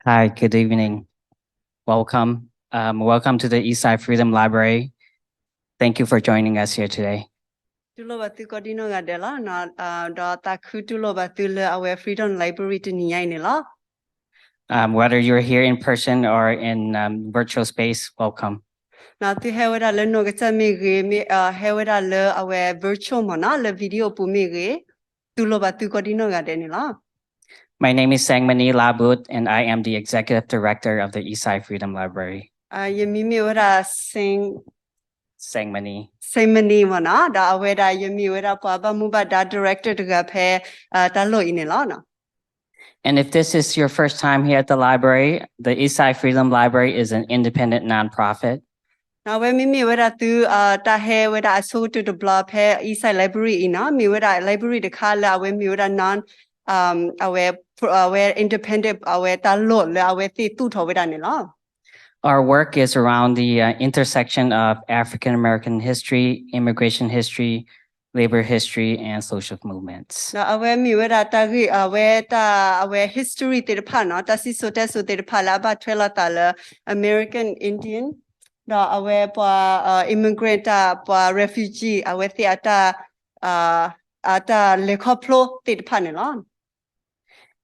Hi, good evening. Welcome. Welcome to the Eastside Freedom Library. Thank you for joining us here today. Our Freedom Library Whether you're here in person or in virtual space, welcome. our virtual video My name is Sangmani Labut, and I am the Executive Director of the Eastside Freedom Library. Sangmani. Sangmani director And if this is your first time here at the library, the Eastside Freedom Library is an independent nonprofit. Now when me I so to the blog Eastside Library library the color when non our independent Our work is around the intersection of African American history, immigration history, labor history, and social movements. Now our history American Indian immigrant refugee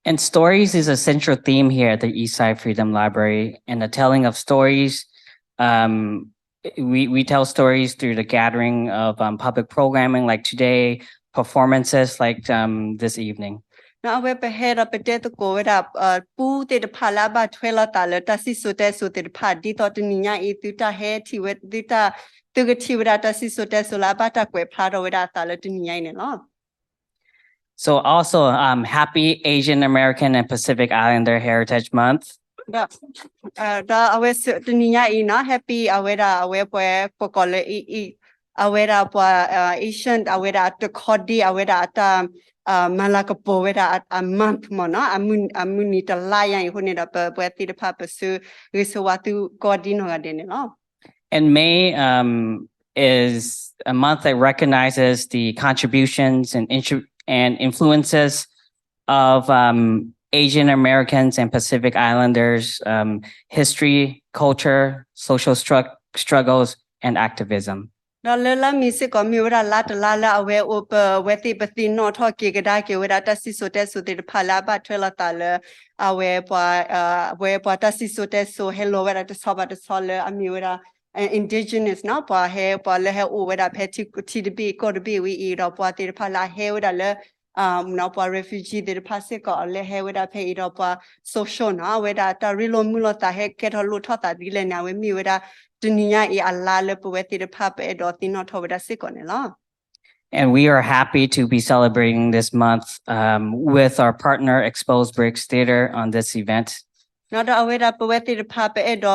And stories is a central theme here at the Eastside Freedom Library. And the telling of stories, we tell stories through the gathering of public programming like today, performances like this evening. Now we head up a dead go it up poo did palaba twella tala tasi sote so did pad di thought niya ituta hair tea with dita tugati with tasi sote solabata que plado with a tala to niya. So also happy Asian American and Pacific Islander Heritage Month. Always the niya ina happy aware where pokole aware Asian aware the codi aware Malakapo at a month mona amunita lion who need up where the papa so watu godino adenino. And May is a month that recognizes the contributions and influences of Asian Americans and Pacific Islanders, history, culture, social struggles, and activism. Lela music or mura lala aware over wetty bethin not hockey gadaki with atasi sote so the palaba tela aware where patasi sote so hello where at the soba the solar amura indigenous now pa hair pa lehe over that petty TDB got to be we eat up what the pala hair with a now pa refugee the pasic or lehe with a pay it up social now with that real mulata head get a lutata dile now with me with a and we are happy to be celebrating this month with our partner Exposed Bricks Theater on this event. Not aware up with the papa edo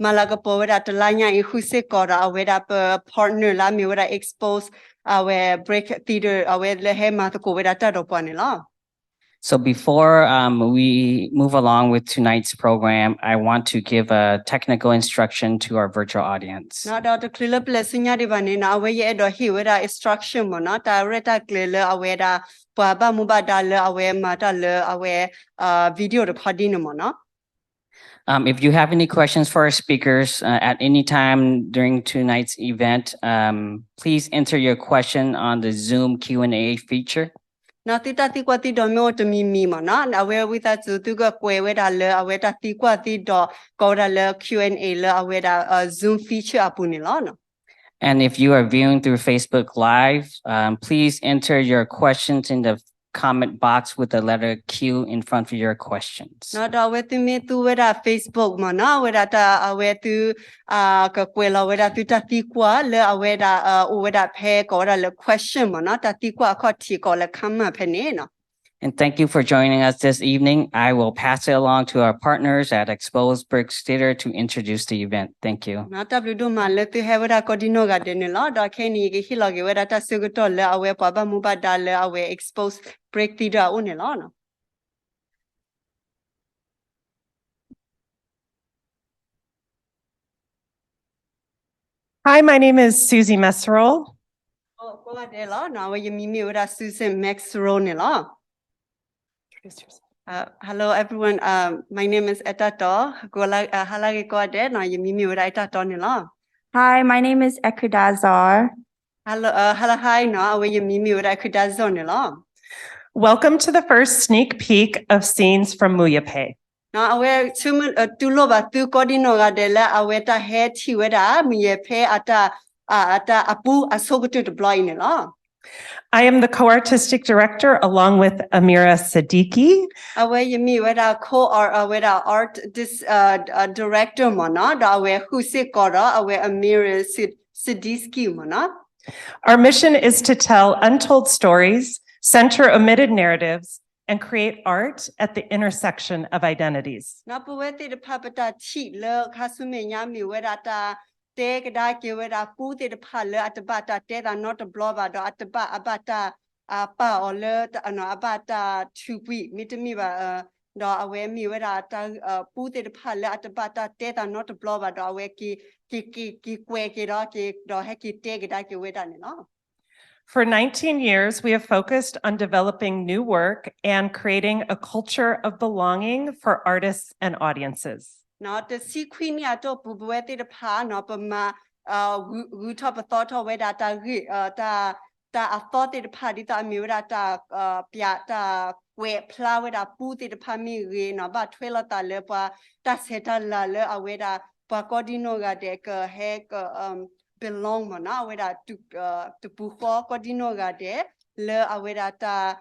Malagapo at the Lanya Husikora aware up partner Lami with Exposed our break theater aware Lehema to go with that upon law. So before we move along with tonight's program, I want to give a technical instruction to our virtual audience. Now, Dr. Klila Blessing Yadivanina, away edo he with a instruction mona, direct clear aware Baba Mubadala aware Matala aware video recording mona. If you have any questions for our speakers at any time during tonight's event, please enter your question on the Zoom Q&A feature. Now, titati quati domo to me mana, aware with that to go with a le aware tati quati do go a Q&A le aware Zoom feature apunilano. And if you are viewing through Facebook Live, please enter your questions in the comment box with the letter Q in front of your questions. Now, aware to me to with a Facebook mana, with that aware to Kakwela, with that to tati qua le aware over that peg or a question mana, tati qua koti or a kama penena. And thank you for joining us this evening. I will pass it along to our partners at Exposed Bricks Theater to introduce the event. Thank you. Exposed Brick Theater unelana. Hi, my name is Susie Messerol. Oh, now you mean with Susan Maxronilla. Hello everyone. My name is Etato. Halagi kode no yimi ura Etato nilo. Hi, my name is Ehkhudah Zar. Hello hi no awe yimi ura Ehkhudah Zar nilo. Welcome to the first sneak peek of scenes from Muyehpen. No awe tumun tulo ba tu kodino ga dela awe ta he ti weda Muyehpen ata apu asogutu to bloy nilo. I am the co-artistic director along with Amira Siddiqui. Awe yimi weda co or weda art this director mana da awe husi kora awe Amira Siddiqui mana. Our mission is to tell untold stories, center omitted narratives, and create art at the intersection of identities. Na puwete de papata chi le kasume nyami weda ta te kada ke weda pute de pale atabata te da not a bloba do ataba abata pa or le no abata tupi mitimi ba do awe mi weda ta pute de pale atabata te da not a bloba do awe ki kwe ke do he ki te kada ke weda ne no. For 19 years, we have focused on developing new work and creating a culture of belonging for artists and audiences. No, the sequin ya to buwete de pa no pa ma gu top a thought of weda ta a thought de pa di ta mi weda ta pia ta we pla weda pu de pa mi re no ba twela ta le pa ta seta la le a weda pa kodino ga de ka he ka belong mo na weda tu pu ko kodino ga de le a weda ta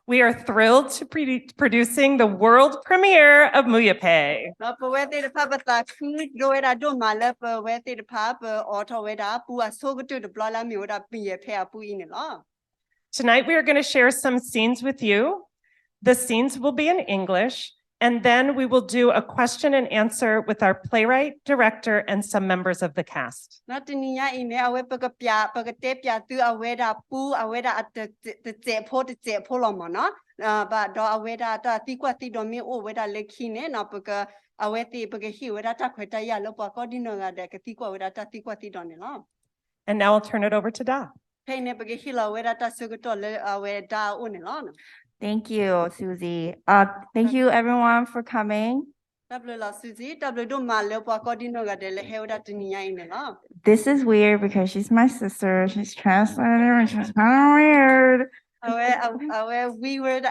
We are thrilled to be producing the world premiere of Muyehpen. Tonight, we are going to share some scenes with you. The scenes will be in English, and then we will do a question and answer with our playwright, director, and some members of the cast. And now I'll turn it over to Da. Thank you, Susie. Thank you everyone for coming. This is weird because she's my sister. She's translator and she's kind of weird. Weird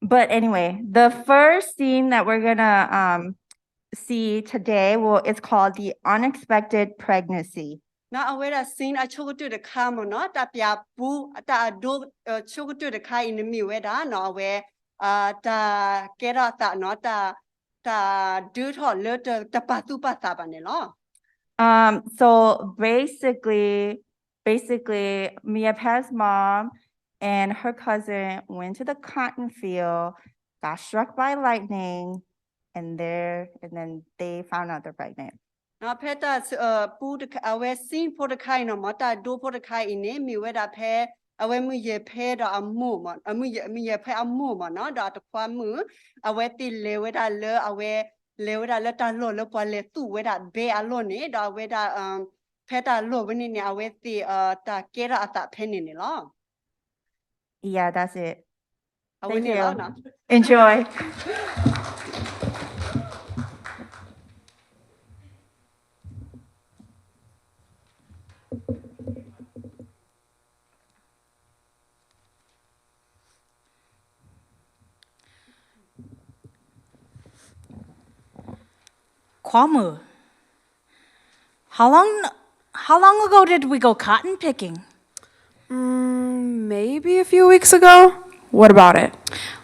But anyway, the first scene that we're gonna see today is called The Unexpected Pregnancy. Na awera sin a chogotu de kamo no ta pia pu ta do chogotu de kai in mi weda no we ta kera ta no ta do tho le ta pa tu pa ta ba ne lo. So basically Muyehpen's mom and her cousin went to the cotton field, got struck by lightning, and then they found out they're pregnant. Na peta pu de awe sin po de kai no mata do po de kai in mi weda pe awe Muyehpen da amu mo Muyehpen amu mo no da ta kwa mu awe ti le weda le awe le weda le ta lo le po le tu weda be a lo ne da weda peta lo wini ne awe ti ta kera ata pe ne lo. Yeah, that's it. Thank You. you. Enjoy. Kwamu, how long ago did we go cotton picking? Maybe a few weeks ago. What about it?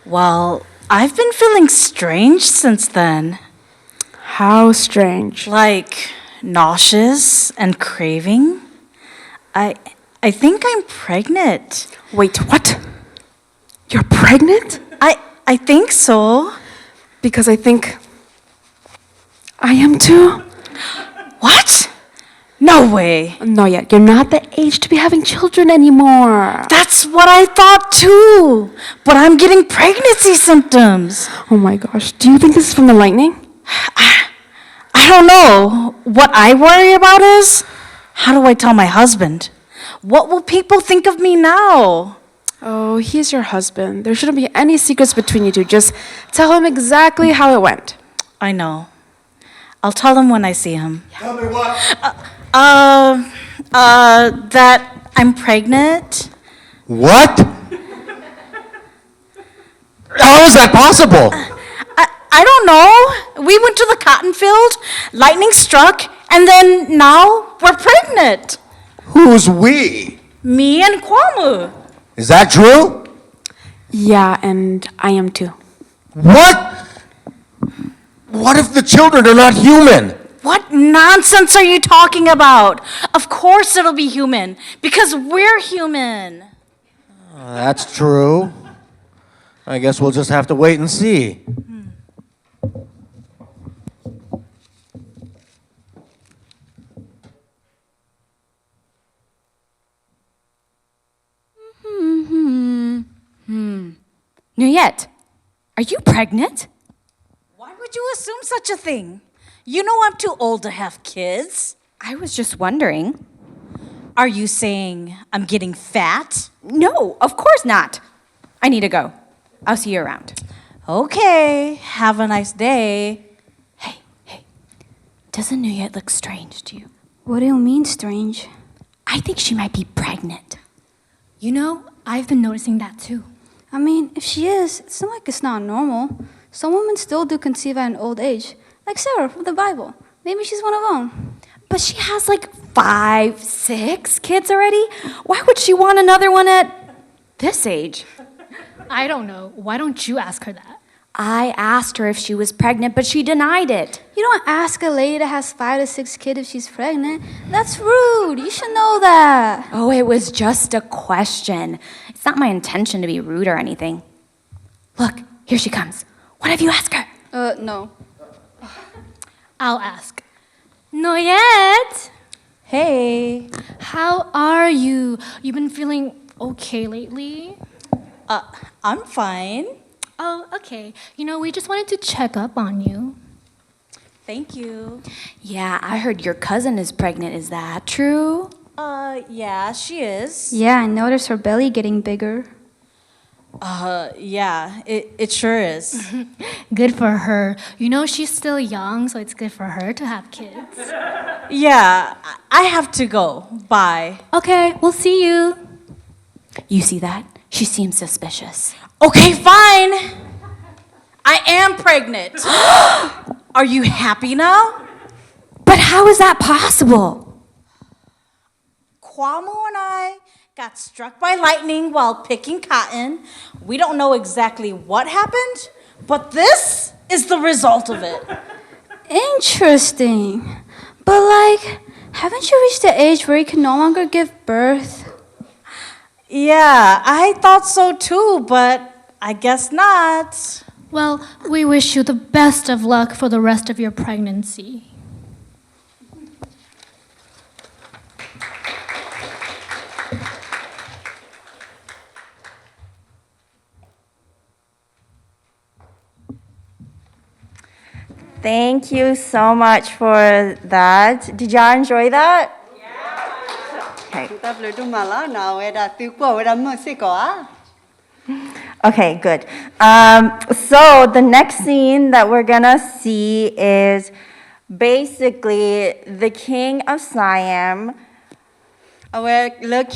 Well, I've been feeling strange since then. How strange. Like nauseous and craving. I think I'm pregnant. Wait, what? You're pregnant? I think so. Because I think I am too. What? No, No way. No, yet. You're not the age to be having children anymore. That's what I thought too. But I'm getting pregnancy symptoms. Oh my gosh. Do you think this is from the lightning? I don't know. What I worry about is, how do I tell my husband? What will people think of me now? Oh, he's your husband. There shouldn't be any secrets between you two. Just tell him exactly how it went. I know. I'll tell him when I see him. Tell me what? That I'm pregnant. What? How is that possible? I don't know. We went to the cotton field, lightning struck, and then now we're pregnant. Who's we? Me and Kwamu. Is that true? Yeah, and I am too. What? What if the children are not human? What nonsense are you talking about? Of course it'll be human, because we're human. That's true. I guess we'll just have to wait and see. Muyehpen, are you pregnant? Why would you assume such a thing? You know I'm too old to have kids. I was just wondering. Are you saying I'm getting fat? No, of course not. I need to go. I'll see you around. Okay, have a nice day. Hey, doesn't Muyehpen look strange to you? What do you mean, strange? I think she might be pregnant. You know, I've been noticing that too. I mean, if she is, it's not like it's not normal. Some women still do conceive at an old age, like Sarah from the Bible. Maybe she's one of them. But she has like 5, 6 kids already. Why would she want another one at this age? I don't know. Why don't you ask her that? I asked her if she was pregnant, but she denied it. You don't ask a lady that has 5 to 6 kids if she's pregnant. That's rude. You should know that. Oh, it was just a question. It's not my intention to be rude or anything. Look, here she comes. One of you ask her. No. I'll ask. Muyehpen, Hey. how are you? You've been feeling okay lately? I'm fine. Oh, okay. You know, we just wanted to check up on you. Thank you. Yeah, I heard your cousin is pregnant. Is that true? Yeah, she is. Yeah, I noticed her belly getting bigger. Yeah, it sure is. Good for her. You know, she's still young, so it's good for her to have kids. Yeah, I have to go. Bye. Okay, we'll see you. You see that? She seems suspicious. Okay, fine. I am pregnant. Are you happy now? But how is that possible? Kwamu and I got struck by lightning while picking cotton. We don't know exactly what happened, but this is the result of it. Interesting. But haven't you reached the age where you can no longer give birth? Yeah, I thought so too, but I guess not. Well, we wish you the best of luck for the rest of your pregnancy. Thank you so much for that. Did y'all enjoy that? Okay. Okay, good. So the next scene that we're gonna see is basically the king of Siam. So the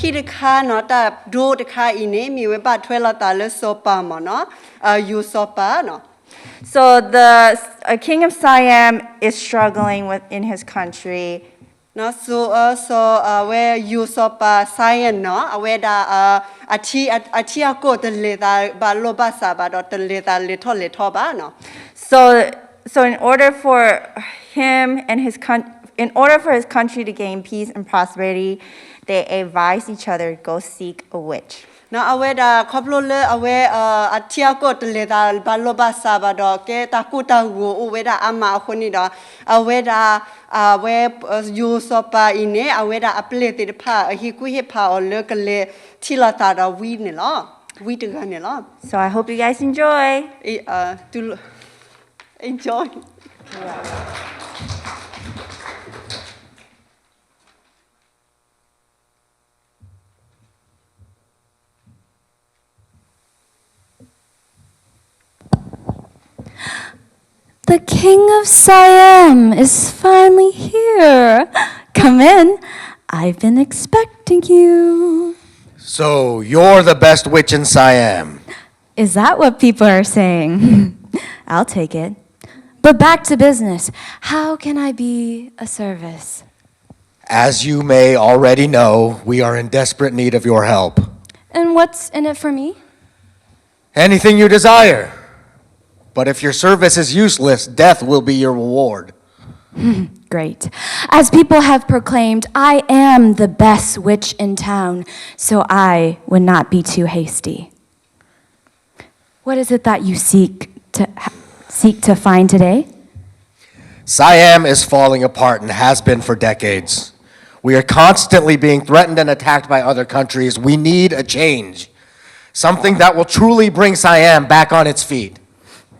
king of Siam is struggling in his country. No, so where you saw science, no, where the achia go the leather balobasa, but the leather little ba, no. So in order for him and in order for his country to gain peace and prosperity, they advise each other go seek a witch. na aweda koplole awe atiako teleda baloba sabado ke takuta gu uweda ama khoni da aweda awe yusopa ine aweda aplete de pa hiku he pa ole kale tilata da wi ne lo wi de ne lo. So I hope you guys enjoy. To enjoy. The King of Siam is finally here. Come in. I've been expecting you. So, you're the best witch in Siam. Is that what people are saying? I'll take it. But back to business. How can I be a service? As you may already know, we are in desperate need of your help. And what's in it for me? Anything you desire. But if your service is useless, death will be your reward. Great. As people have proclaimed, I am the best witch in town, so I would not be too hasty. What is it that you seek to find today? Siam is falling apart and has been for decades. We are constantly being threatened and attacked by other countries. We need a change. Something that will truly bring Siam back on its feet.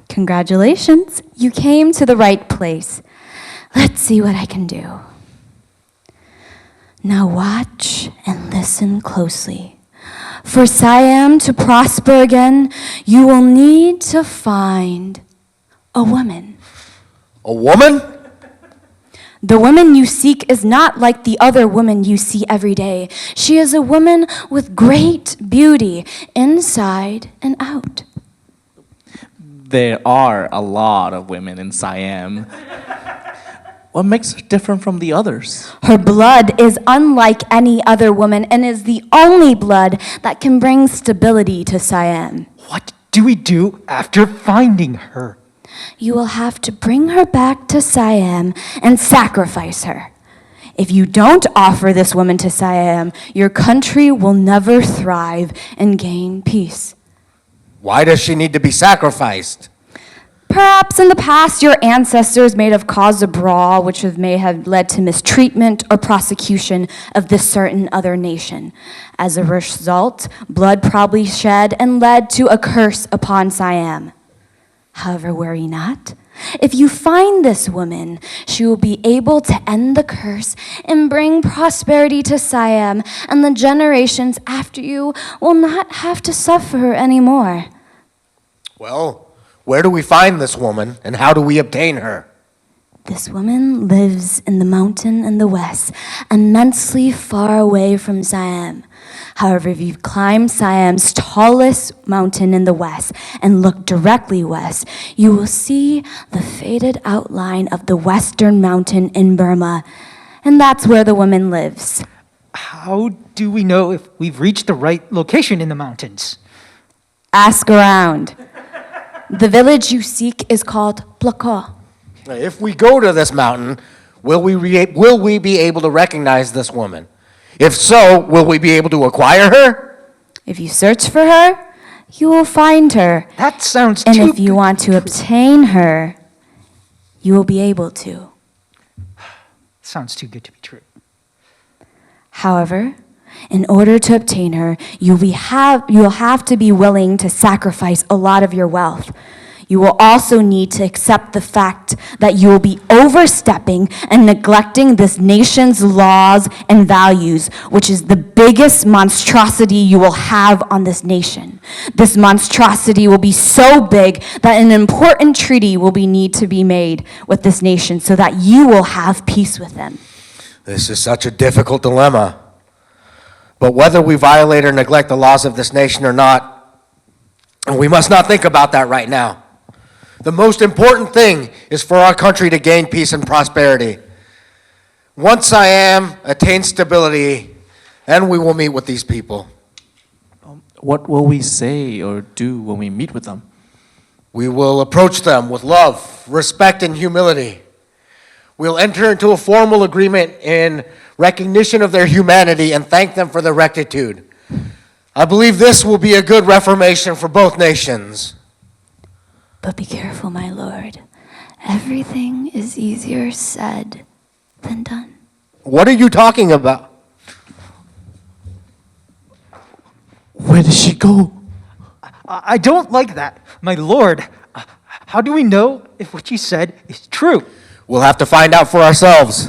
Congratulations, you came to the right place. Let's see what I can do. Now watch and listen closely. For Siam to prosper again, you will need to find a woman. A woman? The woman you seek is not like the other woman you see every day. She is a woman with great beauty inside and out. There are a lot of women in Siam. What makes her different from the others? Her blood is unlike any other woman and is the only blood that can bring stability to Siam. What do we do after finding her? You will have to bring her back to Siam and sacrifice her. If you don't offer this woman to Siam, your country will never thrive and gain peace. Why does she need to be sacrificed? Perhaps in the past your ancestors may have caused a brawl which may have led to mistreatment or prosecution of this certain other nation. As a result, blood probably shed and led to a curse upon Siam. However, worry not. If you find this woman, she will be able to end the curse and bring prosperity to Siam, and the generations after you will not have to suffer anymore. Well, where do we find this woman, and how do we obtain her? This woman lives in the mountain in the west, immensely far away from Siam. However, if you climb Siam's tallest mountain in the west and look directly west, you will see the faded outline of the western mountain in Burma, and that's where the woman lives. How do we know if we've reached the right location in the mountains? Ask around. The village you seek is called Plako. If we go to this mountain, will we be able to recognize this woman? If so, will we be able to acquire her? If you search for her, you will find her. That sounds And too if you want to obtain her, you will be able to. Sounds too good to be true. However, in order to obtain her, you'll have to be willing to sacrifice a lot of your wealth. You will also need to accept the fact that you will be overstepping and neglecting this nation's laws and values, which is the biggest monstrosity you will have on this nation. This monstrosity will be so big that an important treaty will need to be made with this nation so that you will have peace with them. This is such a difficult dilemma. But whether we violate or neglect the laws of this nation or not, we must not think about that right now. The most important thing is for our country to gain peace and prosperity. Once Siam attains stability, then we will meet with these people. What will we say or do when we meet with them? We will approach them with love, respect, and humility. We'll enter into a formal agreement in recognition of their humanity and thank them for their rectitude. I believe this will be a good reformation for both nations. But be careful, my lord. Everything is easier said than done. What are you talking about? Where did she go? I don't like that. My lord, how do we know if what you said is true? We'll have to find out for ourselves.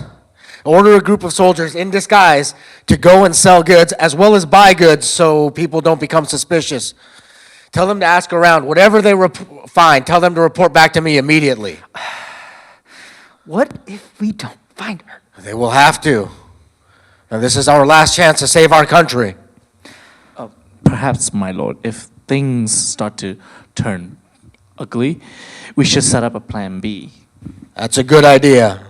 Order a group of soldiers in disguise to go and sell goods as well as buy goods so people don't become suspicious. Tell them to ask around. Whatever they find, tell them to report back to me immediately. What if we don't find her? They will have to. And this is our last chance to save our country. Perhaps, my lord, if things start to turn ugly, we should set up a plan B. That's a good idea.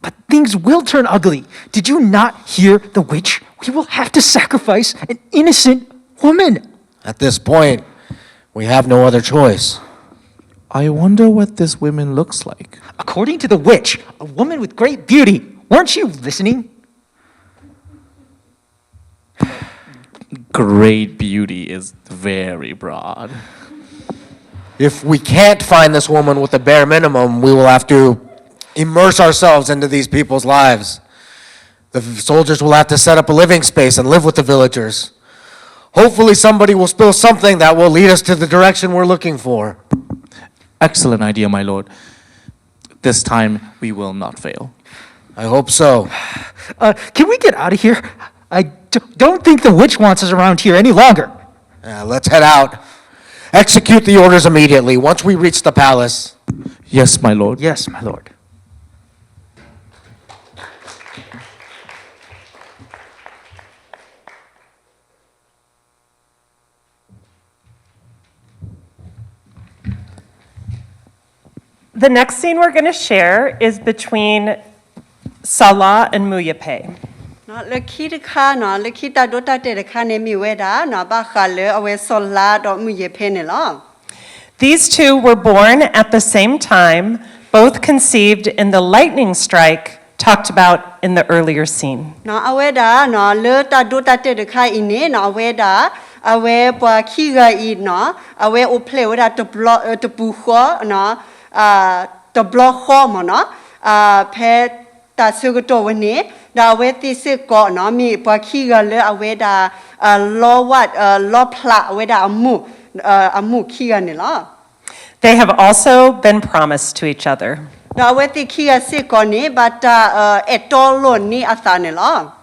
But things will turn ugly. Did you not hear the witch? We will have to sacrifice an innocent woman. At this point, we have no other choice. I wonder what this woman looks like. According to the witch, a woman with great beauty. Weren't you listening? Great beauty is very broad. If we can't find this woman with the bare minimum, we will have to immerse ourselves into these people's lives. The soldiers will have to set up a living space and live with the villagers. Hopefully somebody will spill something that will lead us to the direction we're looking for. Excellent idea, my lord. This time we will not fail. I hope so. Can we get out of here? I don't think the witch wants us around here any longer. Let's head out. Execute the orders immediately once we reach the palace. Yes, my lord. Yes, my lord. The next scene we're going to share is between Salah and Muyehpen. No, le kita kha no le kita dota te kha ne mi weda no ba kha le awe sola do Muyehpen ne lo. These two were born at the same time, both conceived in the lightning strike talked about in the earlier scene. No awe da no le ta dota te kha ine no awe da awe pa khi ga I no awe o ple weda to pu kho no to block kho mo no phe ta su go to wene da we ti se ko no mi pa khi ga le awe da lo wat lo pla we da amu khi ga ne lo. They have also been promised to each other. Da we ti khi ga se ko ni but etol lo ni asa ne lo.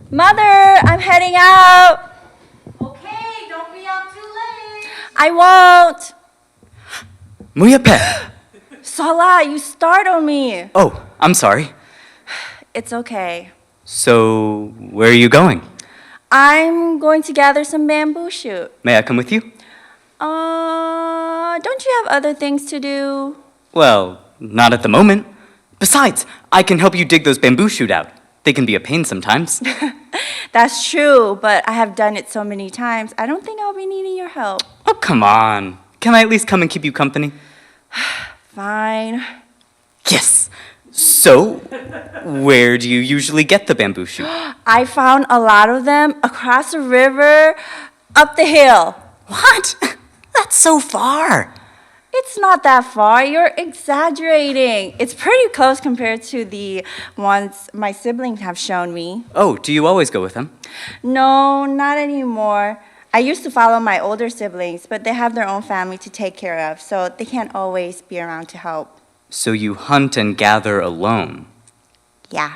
Mother, I'm heading out. Okay, don't be out too late. I won't. Muyehpen. Salah, you startled me. Oh, I'm sorry. It's okay. So, where are you going? I'm going to gather some bamboo shoot. May I come with you? Don't you have other things to do? Well, not at the moment. Besides, I can help you dig those bamboo shoot out. They can be a pain sometimes. That's true, but I have done it so many times. I don't think I'll be needing your help. Oh, come on. Can I at least come and keep you company? Fine. Yes. So, where do you usually get the bamboo shoot? I found a lot of them across the river, up the hill. What? That's so far. It's not that far. You're exaggerating. It's pretty close compared to the ones my siblings have shown me. Oh, do you always go with them? No, not anymore. I used to follow my older siblings, but they have their own family to take care of, so they can't always be around to help. So you hunt and gather alone? Yeah.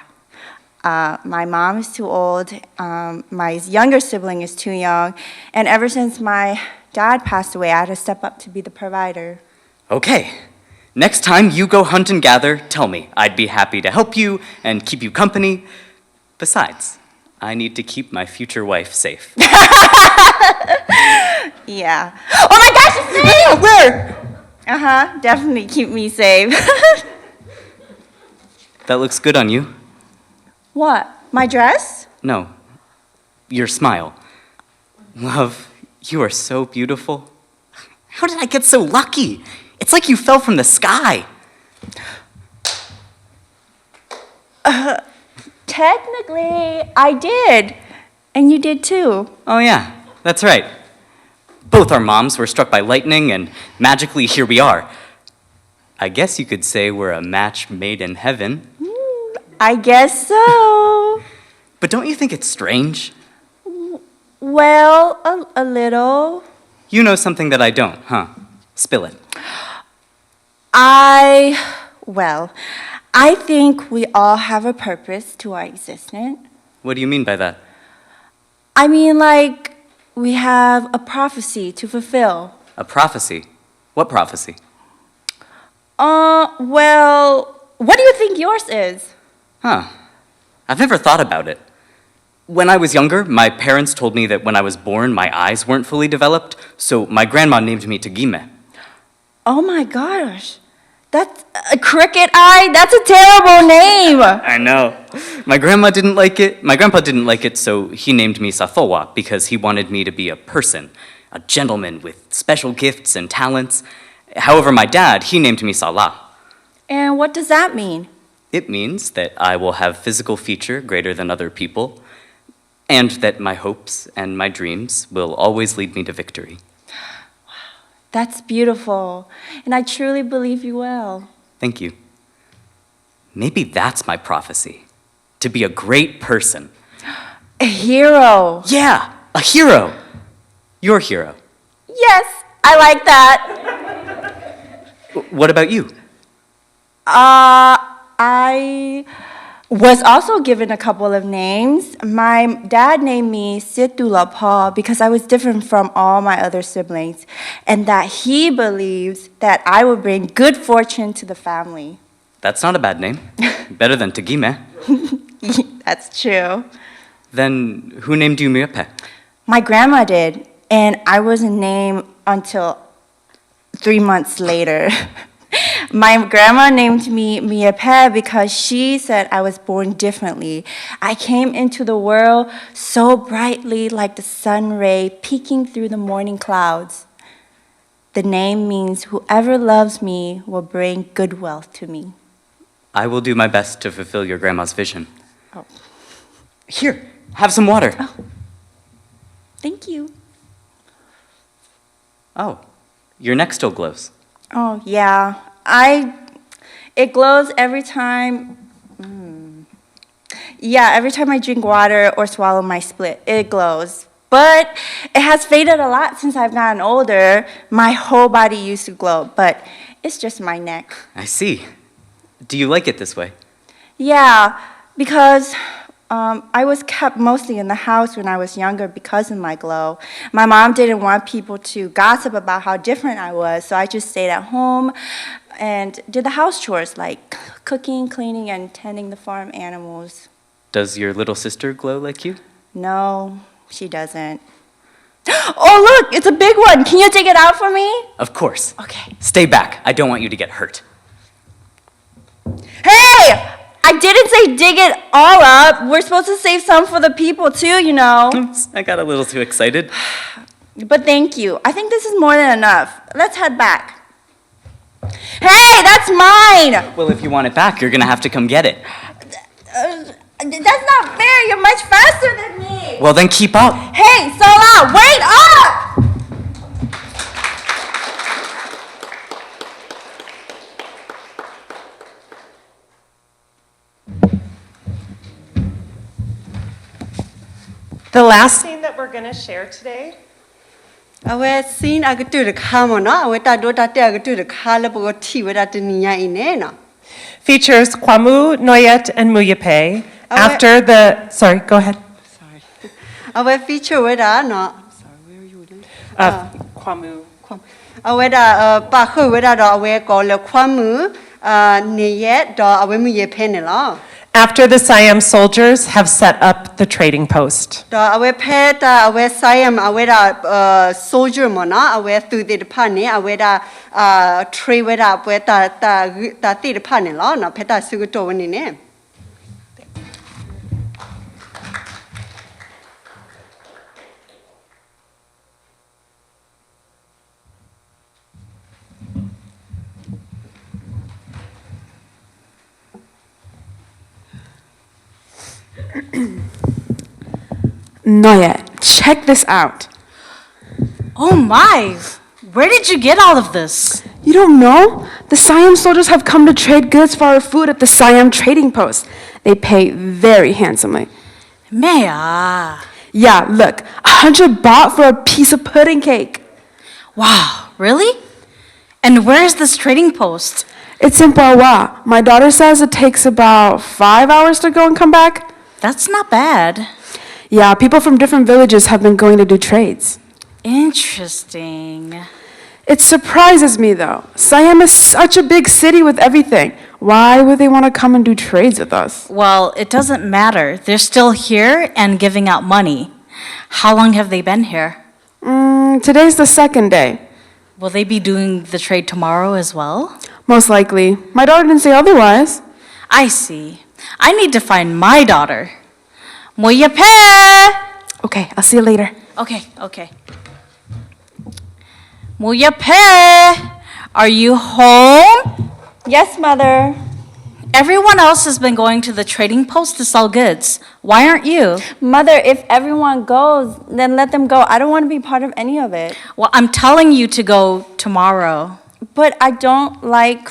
My mom is too old, my younger sibling is too young, and ever since my dad passed away, I had to step up to be the provider. Okay. Next time you go hunt and gather, tell me. I'd be happy to help you and keep you company. Besides, I need to keep my future wife safe. Yeah. Oh my gosh, it's me! Yeah, where? Definitely keep me safe. That looks good on you. What? My dress? No, your smile. Love, you are so beautiful. How did I get so lucky? It's like you fell from the sky. Technically, I did. And you did too. Oh yeah, that's right. Both our moms were struck by lightning, and magically here we are. I guess you could say we're a match made in heaven. I guess so. But don't you think it's strange? Well, a little. You know something that I don't, huh? Spill it. Well, I think we all have a purpose to our existence. What do you mean by that? I mean, like, we have a prophecy to fulfill. A prophecy? What prophecy? Well, what do you think yours is? Huh. I've never thought about it. When I was younger, my parents told me that when I was born, my eyes weren't fully developed, so my grandma named me Tegime. Oh my gosh. That's a cricket eye? That's a terrible name. I know. My grandpa didn't like it, so he named me Sathowa because he wanted me to be a person, a gentleman with special gifts and talents. However, my dad, he named me Salah. And what does that mean? It means that I will have physical feature greater than other people, and that my hopes and my dreams will always lead me to victory. That's beautiful, and I truly believe you will. Thank you. Maybe that's my prophecy, to be a great person. A hero. Yeah, a hero. Your hero. Yes, I like that. What about you? I was also given a couple of names. My dad named me Situlapa because I was different from all my other siblings, and that he believes that I will bring good fortune to the family. That's not a bad name. Better than Tegime. That's true. Then who named you Muyehpen? My grandma did, and I wasn't named until 3 months later. My grandma named me Muyehpen because she said I was born differently. I came into the world so brightly like the sun ray peeking through the morning clouds. The name means whoever loves me will bring good wealth to me. I will do my best to fulfill your grandma's vision. Oh. Here, have some water. Oh. Thank you. Oh, your neck still glows. Oh, yeah. It glows every time. Yeah, every time I drink water or swallow my split, it glows. But it has faded a lot since I've gotten older. My whole body used to glow, but it's just my neck. I see. Do you like it this way? Yeah, because I was kept mostly in the house when I was younger because of my glow. My mom didn't want people to gossip about how different I was, so I just stayed at home and did the house chores like cooking, cleaning, and tending the farm animals. Does your little sister glow like you? No, she doesn't. Oh, look, it's a big one. Can you take it out for me? Of course. Okay. Stay back. I don't want you to get hurt. Hey! I didn't say dig it all up. We're supposed to save some for the people too, you know. Oops, I got a little too excited. But thank you. I think this is more than enough. Let's head back. Hey, that's mine! Well, if you want it back, you're gonna have to come get it. That's not fair. You're much faster than me. Well, then keep up. Hey, Sola, wait up! The last scene that we're going to share today Awe scene agatu de kamo no awe ta do ta te agatu de khala bo ti we da tniya ine no. features Kwamu, Noyet, and Muyehpen after the... Sorry, go ahead. Awe feature we da no. Kwamu. Awe da pa khu we da do awe ko le Kwamu ne ye do awe Muyehpen ne lo. After the Siam soldiers have set up the trading post. Da awe phe ta awe Siam awe da soldier mo na awe tu de pha ne awe da tree we da awe ta ti de pha ne lo no phe ta su ko to ni ne. Not yet. Check this out. Oh my, where did you get all of this? You don't know? The Siam soldiers have come to trade goods for our food at the Siam trading post. They pay very handsomely. Maya. Yeah, look, 100 baht for a piece of pudding cake. Wow, really? And where is this trading post? It's in Bawa. My daughter says it takes about 5 hours to go and come back. That's not bad. Yeah, people from different villages have been going to do trades. Interesting. It surprises me though. Siam is such a big city with everything. Why would they want to come and do trades with us? Well, it doesn't matter. They're still here and giving out money. How long have they been here? Today's the second day. Will they be doing the trade tomorrow as well? Most likely. My daughter didn't say otherwise. I see. I need to find my daughter. Muyehpen! Okay, I'll see you later. Okay. Muyehpen, are you home? Yes, Mother. Everyone else has been going to the trading post to sell goods. Why aren't you? Mother, if everyone goes, then let them go. I don't want to be part of any of it. Well, I'm telling you to go tomorrow. But I don't like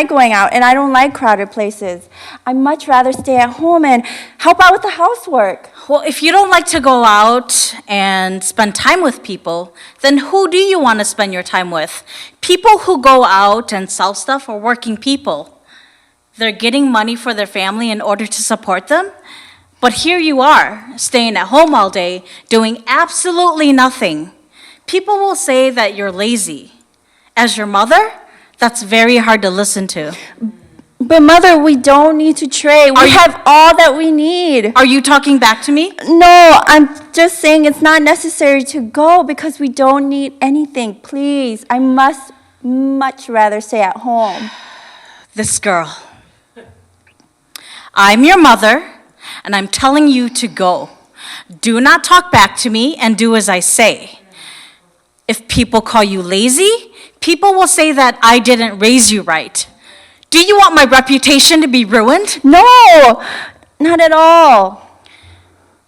going out, and I don't like crowded places. I'd much rather stay at home and help out with the housework. Well, if you don't like to go out and spend time with people, then who do you want to spend your time with? People who go out and sell stuff or working people? They're getting money for their family in order to support them? But here you are, staying at home all day, doing absolutely nothing. People will say that you're lazy. As your mother, that's very hard to listen to. But Mother, we don't need to trade. We have all that we need. Are you talking back to me? No, I'm just saying it's not necessary to go because we don't need anything. Please, I must much rather stay at home. This girl. I'm your mother, and I'm telling you to go. Do not talk back to me and do as I say. If people call you lazy, people will say that I didn't raise you right. Do you want my reputation to be ruined? No, not at all.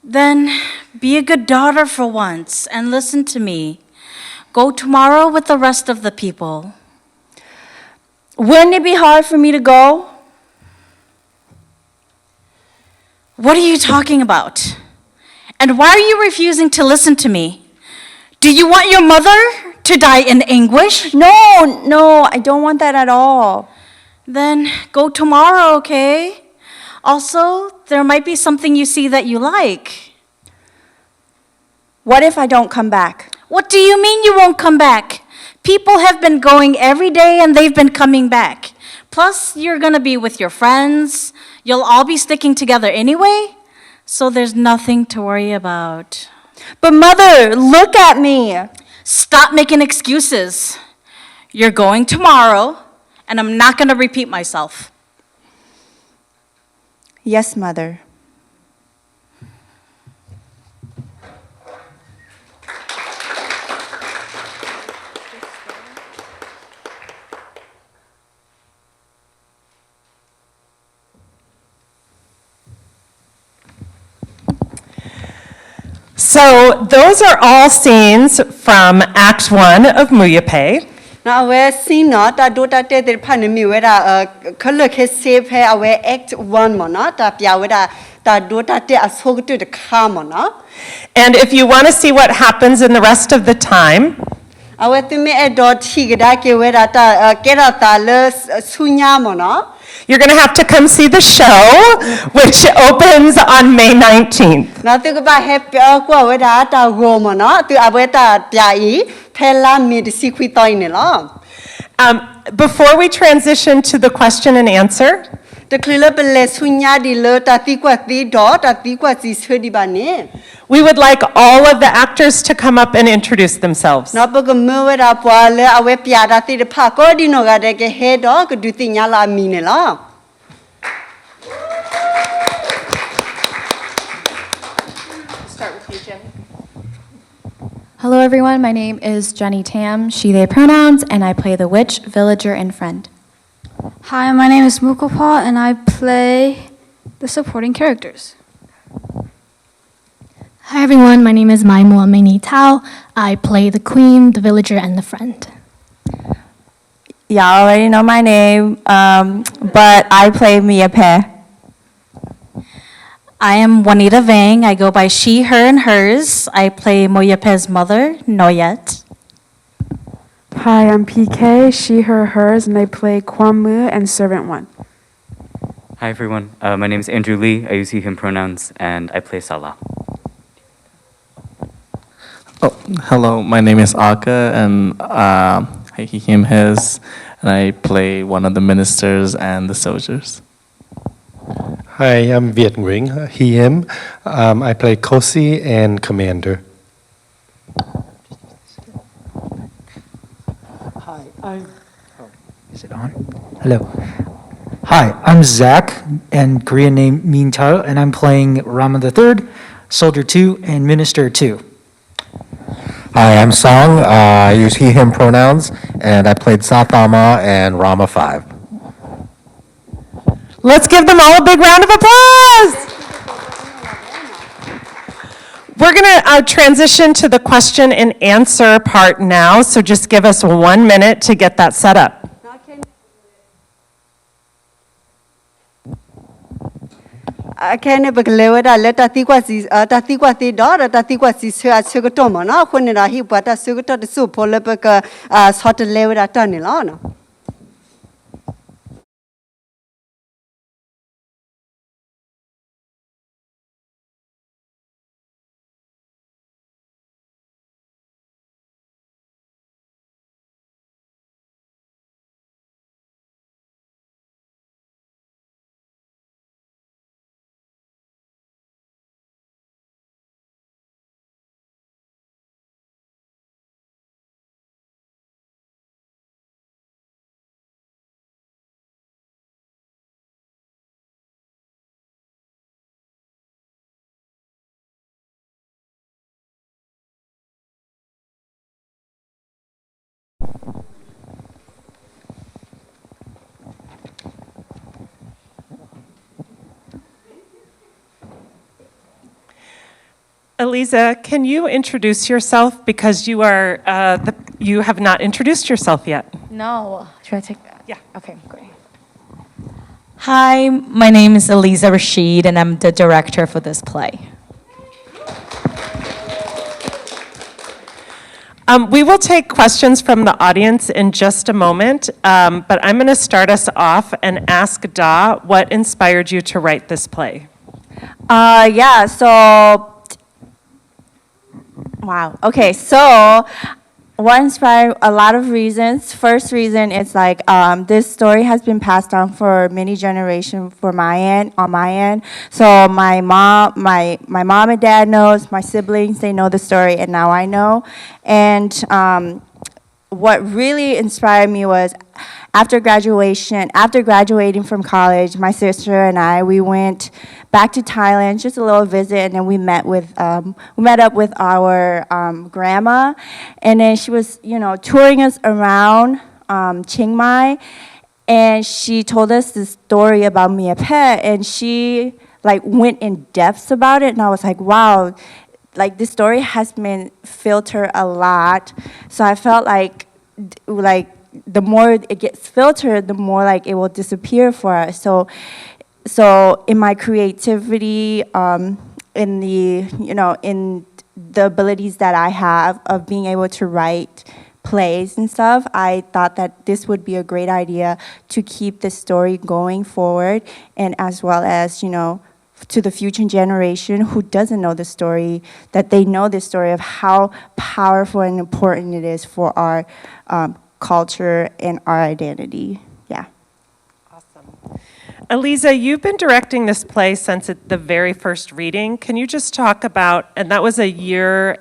Then be a good daughter for once and listen to me. Go tomorrow with the rest of the people. Wouldn't it be hard for me to go? What are you talking about? And why are you refusing to listen to me? Do you want your mother to die in anguish? No, I don't want that at all. Then go tomorrow, okay? Also, there might be something you see that you like. What if I don't come back? What do you mean you won't come back? People have been going every day and they've been coming back. Plus, you're gonna be with your friends. You'll all be sticking together anyway, so there's nothing to worry about. But Mother, look at me. Stop making excuses. You're going tomorrow, and I'm not gonna repeat myself. Yes, Mother. So those are all scenes from Act 1 of Muyehpen. Now we see not that do that the panemi weda color save away act 1 mona that pia weda that do that as hog to the kamona. And if you want to see what happens in the rest of the time, Our to me a dot higdaki weda kerata sunya mona. you're going to have to come see the show, which opens on May 19th. Now think about happy weda ta romana to aweta piai tella mid sequitoinela. Before we transition to the question and answer, The clear bele sunya di le tatikwa ti dot tatikwa si sudibane. we would like all of the actors to come up and introduce themselves. Now book a murder poale awe piada ti the paco di no gade ke head dog do tinyala minela. Hello, everyone. My name is Jenny Tam, she, they pronouns, and I play the witch, villager, and friend. Hi, my name is Mukopal, and I play the supporting characters. Hi everyone, my name is Mai Muameni Tao. I play the queen, the villager, and the friend. Y'all already know my name, but I play Muyehpen. I am Juanita Vang. I go by she, her, and hers. I play Muyehpen's mother, Noyet. Hi, I'm PK, she, her, hers, and I play Kwamu and Servant 1. Hi everyone, my name is Andrew Lee. I use he, him pronouns, and I play Salah. Oh, hello, my name is Aka, and he, him, his, and I play one of the ministers and the soldiers. Hi, I'm Viet Nguyen, he, him. I play Kosi and Commander. Hi, is it on? Hello. Hi, I'm Zach, and Korean name Min Taro, and I'm playing Rama III, Soldier 2, and Minister 2. Hi, I'm Song. I use he, him pronouns, and I played Sathama and Rama 5. Let's give them all a big round of applause. We're going to transition to the question and answer part now, so just give us 1 minute to get that set up. Kene beglewe da le tati kwa ti do da tati kwa si su to mo na khone ra hi pa ta su to de su pole pe ka sot lewe da ta ni la no. Eliza, can you introduce yourself, because you are you have not introduced yourself yet? No. Should I take that? Yeah. Okay, great. Hi, my name is Eliza Rashid, and I'm the director for this play. We will take questions from the audience in just a moment, but I'm going to start us off and ask Da what inspired you to write this play. Wow. Okay, so what inspired a lot of reasons. First reason is like this story has been passed down for many generations on my end. So my mom and dad knows, my siblings, they know the story, and now I know. And what really inspired me was after graduating from college, my sister and I, we went back to Thailand, just a little visit, and then we met up with our grandma, and then she was, touring us around Chiang Mai, and she told us this story about Muyehpen, and she went in depth about it, and I was like, wow, this story has been filtered a lot, so I felt like the more it gets filtered, the more it will disappear for us. So in my creativity, in the abilities that I have of being able to write plays and stuff, I thought that this would be a great idea to keep the story going forward, and as well as, to the future generation who doesn't know the story, that they know the story of how powerful and important it is for our culture and our identity. Yeah. Awesome. Eliza, you've been directing this play since the very first reading. Can you just talk about, and that was 1.5 years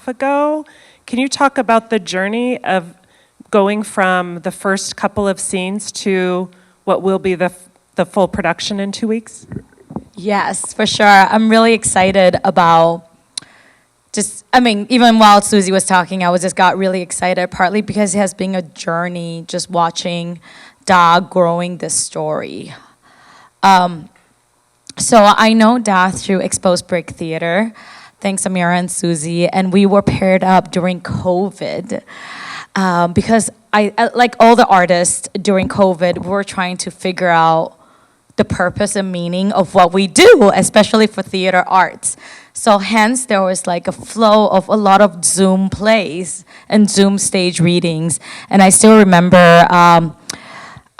ago, can you talk about the journey of going from the first couple of scenes to what will be the full production in 2 weeks? Yes, for sure. I'm really excited about even while Susie was talking, I got really excited, partly because it has been a journey just watching Da growing this story. So I know Da through Exposed Brick Theater. Thanks, Amira and Susie. And we were paired up during COVID because like all the artists during COVID, we were trying to figure out the purpose and meaning of what we do, especially for theater arts. So hence there was like a flow of a lot of Zoom plays and Zoom stage readings. And I still remember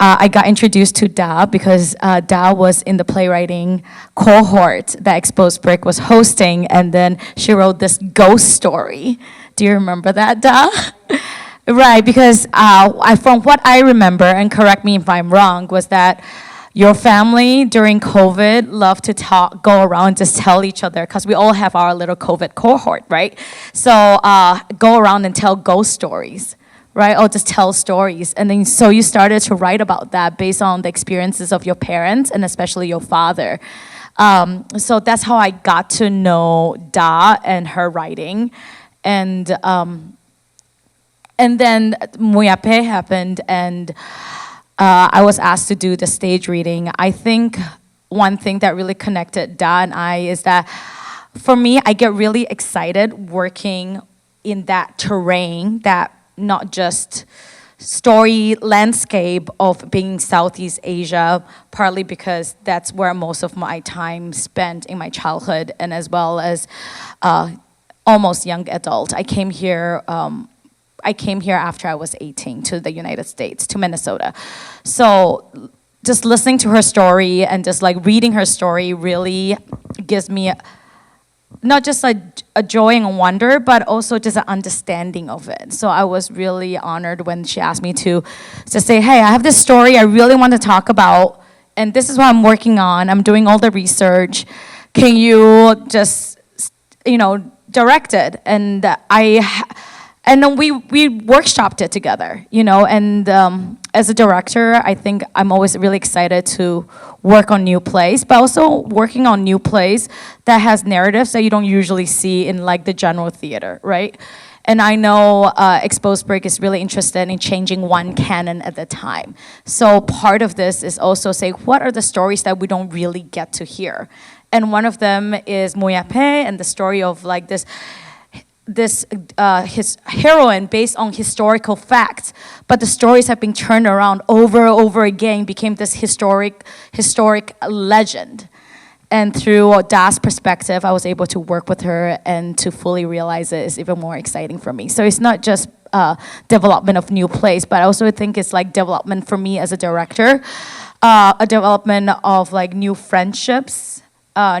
I got introduced to Da because Da was in the playwriting cohort that Exposed Brick was hosting, and then she wrote this ghost story. Do you remember that, Da? Right, because from what I remember, and correct me if I'm wrong, was that your family during COVID loved to go around and just tell each other, because we all have our little COVID cohort, right? So go around and tell ghost stories, right? Or just tell stories. And then so you started to write about that based on the experiences of your parents and especially your father. So that's how I got to know Da and her writing. And then Muyehpen happened, and I was asked to do the stage reading. I think one thing that really connected Da and I is that for me, I get really excited working in that terrain, that not just story landscape of being Southeast Asia, partly because that's where most of my time spent in my childhood, and as well as almost young adult. I came here after I was 18 to the United States, to Minnesota. So just listening to her story and just like reading her story really gives me not just a joy and a wonder, but also just an understanding of it. So I was really honored when she asked me to say, hey, I have this story I really want to talk about, and this is what I'm working on. I'm doing all the research. Can you just, direct it? And then we workshopped it together, and as a director, I think I'm always really excited to work on new plays, but also working on new plays that has narratives that you don't usually see in like the general theater, right? And I know Exposed Brick is really interested in changing one canon at a time. So part of this is also say, what are the stories that we don't really get to hear? And one of them is Muyehpen and the story of like this his heroine based on historical facts, but the stories have been turned around over and over again, became this historic legend. And through Da's perspective, I was able to work with her and to fully realize it is even more exciting for me. So it's not just development of new plays, but I also think it's like development for me as a director, a development of like new friendships,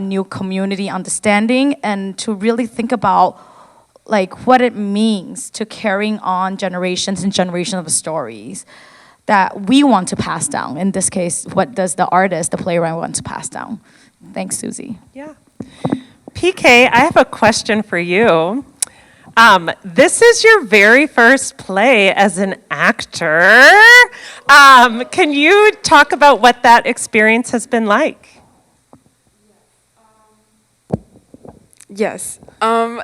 new community understanding, and to really think about like what it means to carrying on generations and generations of stories that we want to pass down. In this case, what does the artist, the playwright, want to pass down? Thanks, Susie. Yeah. PK, I have a question for you. This is your very first play as an actor. Can you talk about what that experience has been like? Yes. My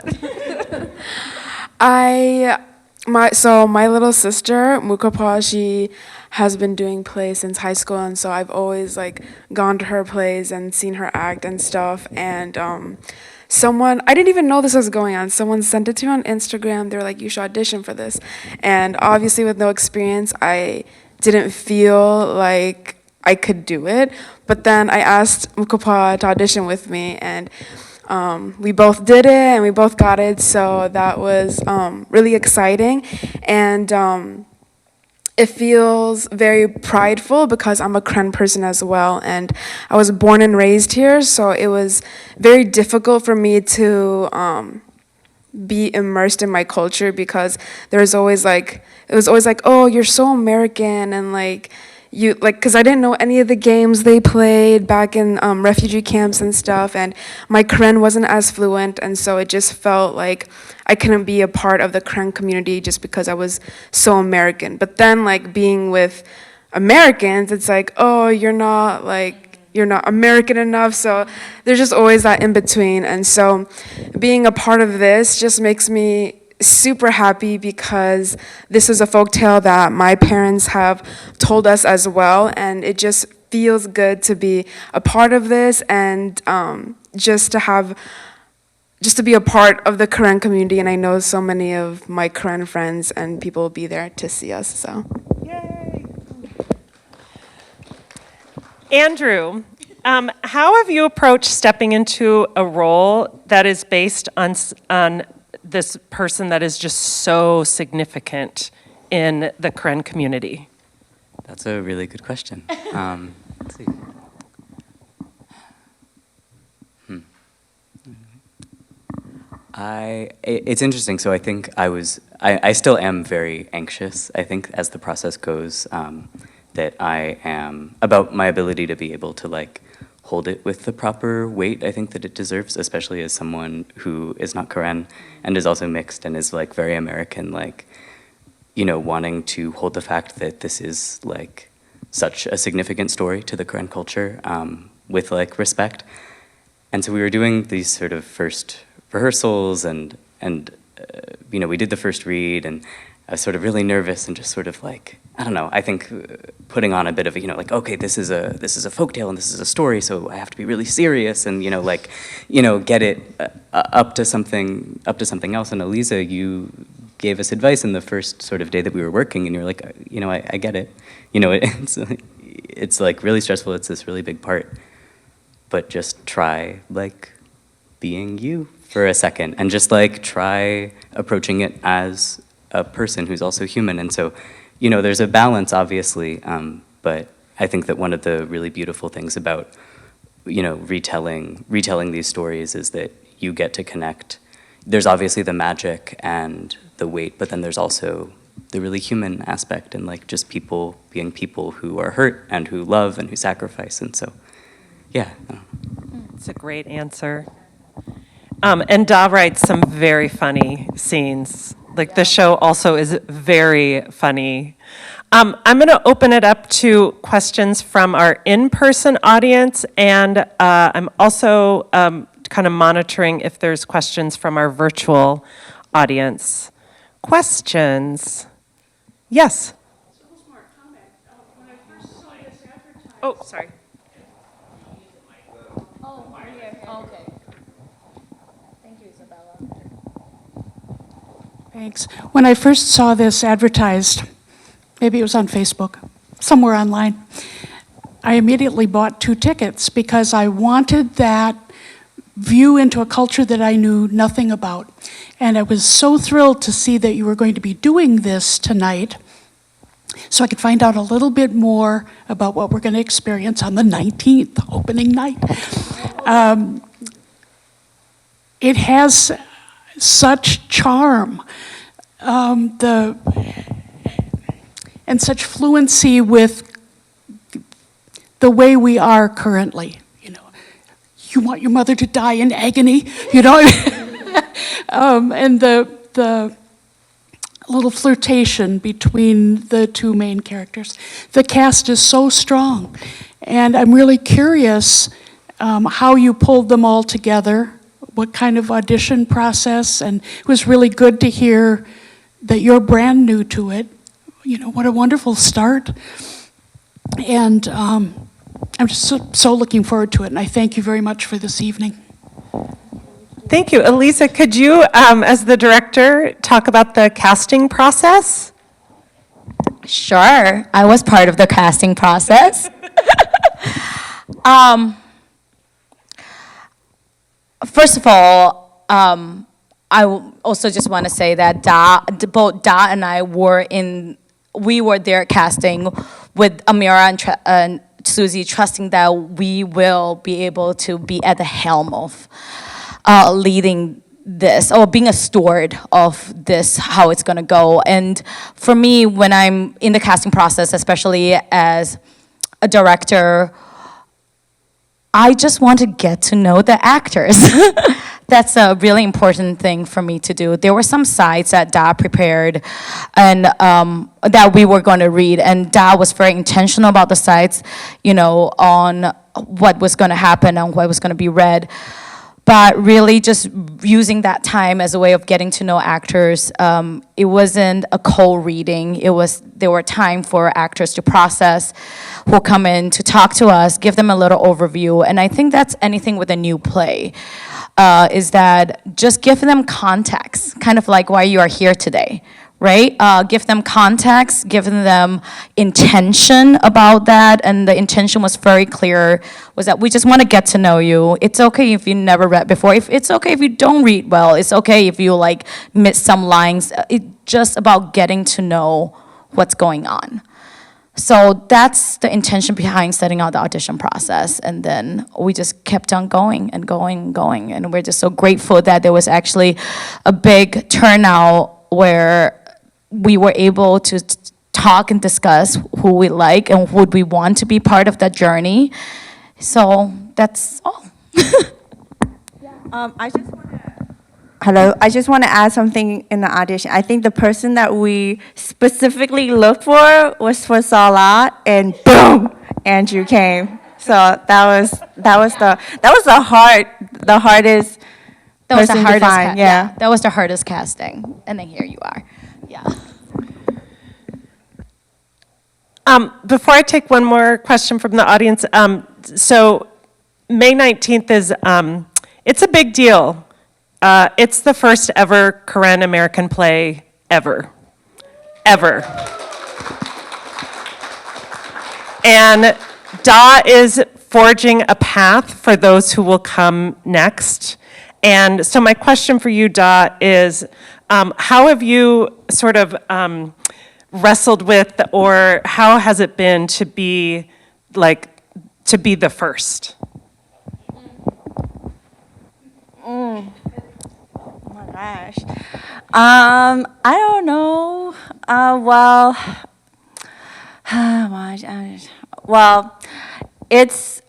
little sister, Mukapa, she has been doing plays since high school, and so I've always like gone to her plays and seen her act and stuff. And I didn't even know this was going on. Someone sent it to me on Instagram. They were like, you should audition for this. And obviously with no experience, I didn't feel like I could do it. But then I asked Mukapa to audition with me, and we both did it and we both got it, so that was really exciting. And it feels very prideful because I'm a Kren person as well, and I was born and raised here, so it was very difficult for me to be immersed in my culture, because it was always like, oh, you're so American, and like, because I didn't know any of the games they played back in refugee camps and stuff, and my Kren wasn't as fluent, and so it just felt like I couldn't be a part of the Kren community just because I was so American. But then like being with Americans, it's like, oh, you're not American enough, so there's just always that in between. And so being a part of this just makes me super happy, because this is a folktale that my parents have told us as well, and it just feels good to be a part of this and just to be a part of the Karen community. And I know so many of my Karen friends and people will be there to see us. So. Yay. Andrew, how have you approached stepping into a role that is based on this person that is just so significant in the Karen community? That's a really good question. Let's see. It's interesting. So I think I still am very anxious. I think as the process goes, that I am about my ability to be able to like hold it with the proper weight I think that it deserves, especially as someone who is not Karen and is also mixed and is like very American, like, you know, wanting to hold the fact that this is like such a significant story to the Karen culture with like respect. And so we were doing these sort of first rehearsals and you know, we did the first read and I was sort of really nervous and just sort of like, I don't know, I think putting on a bit of a, you know, like, okay, this is a folktale and this is a story, so I have to be really serious and, you know, like, you know, get it up to something else. And Eliza, you gave us advice in the first sort of day that we were working and you were like, you know, I get it. You know, it's like really stressful, it's this really big part, but just try like being you for a second and just like try approaching it as a person who's also human. And so, you know, there's a balance obviously, but I think that one of the really beautiful things about, you know, retelling these stories is that you get to connect. There's obviously the magic and the weight, but then there's also the really human aspect and like just people being people who are hurt and who love and who sacrifice. And so, yeah. It's a great answer. And Da writes some very funny scenes. Like the show also is very funny. I'm going to open it up to questions from our in-person audience, and I'm also kind of monitoring if there's questions from our virtual audience. Questions? Yes. Oh, sorry. Thanks. When I first saw this advertised, maybe it was on Facebook, somewhere online, I immediately bought 2 tickets because I wanted that view into a culture that I knew nothing about. And I was so thrilled to see that you were going to be doing this tonight so I could find out a little bit more about what we're going to experience on the 19th, opening night. It has such charm, and such fluency with the way we are currently. You know, you want your mother to die in agony, you know, and the little flirtation between the 2 main characters. The cast is so strong, and I'm really curious how you pulled them all together. What kind of audition process, and it was really good to hear that you're brand new to it. You know, what a wonderful start. And I'm just so looking forward to it, and I thank you very much for this evening. Thank you. Elisa, could you, as the director, talk about the casting process? Sure, I was part of the casting process. First of all, I also just want to say that both Da and I were there casting with Amira and Susie, trusting that we will be able to be at the helm of leading this, or being a steward of this, how it's going to go. And for me, when I'm in the casting process, especially as a director, I just want to get to know the actors. That's a really important thing for me to do. There were some sides that Da prepared and that we were going to read, and Da was very intentional about the sides, you know, on what was going to happen and what was going to be read. but really just using that time as a way of getting to know actors. It wasn't a cold reading. There were time for actors to process, who come in to talk to us, give them a little overview. And I think that's anything with a new play, is that just give them context, kind of like why you are here today, right? Give them context, give them intention about that, and the intention was very clear, was that we just want to get to know you. It's okay if you never read before. It's okay if you don't read well. It's okay if you like miss some lines. It's just about getting to know what's going on. So that's the intention behind setting out the audition process. And then we just kept on going and going and going. And we're just so grateful that there was actually a big turnout where we were able to talk and discuss who we like and would we want to be part of that journey. So that's all. I just want to add something in the audition. I think the person that we specifically looked for was for Salah, and boom, Andrew came. So that was the hardest. That was the person to hardest. find, yeah. That was the hardest casting. And then here you are. Yeah. Before I take one more question from the audience, so May 19th is, it's a big deal. It's the first ever Korean American play ever. And Da is forging a path for those who will come next. And so my question for you, Da, is how have you sort of wrestled with, or how has it been to be the first? Oh my gosh. I don't know. Well, it's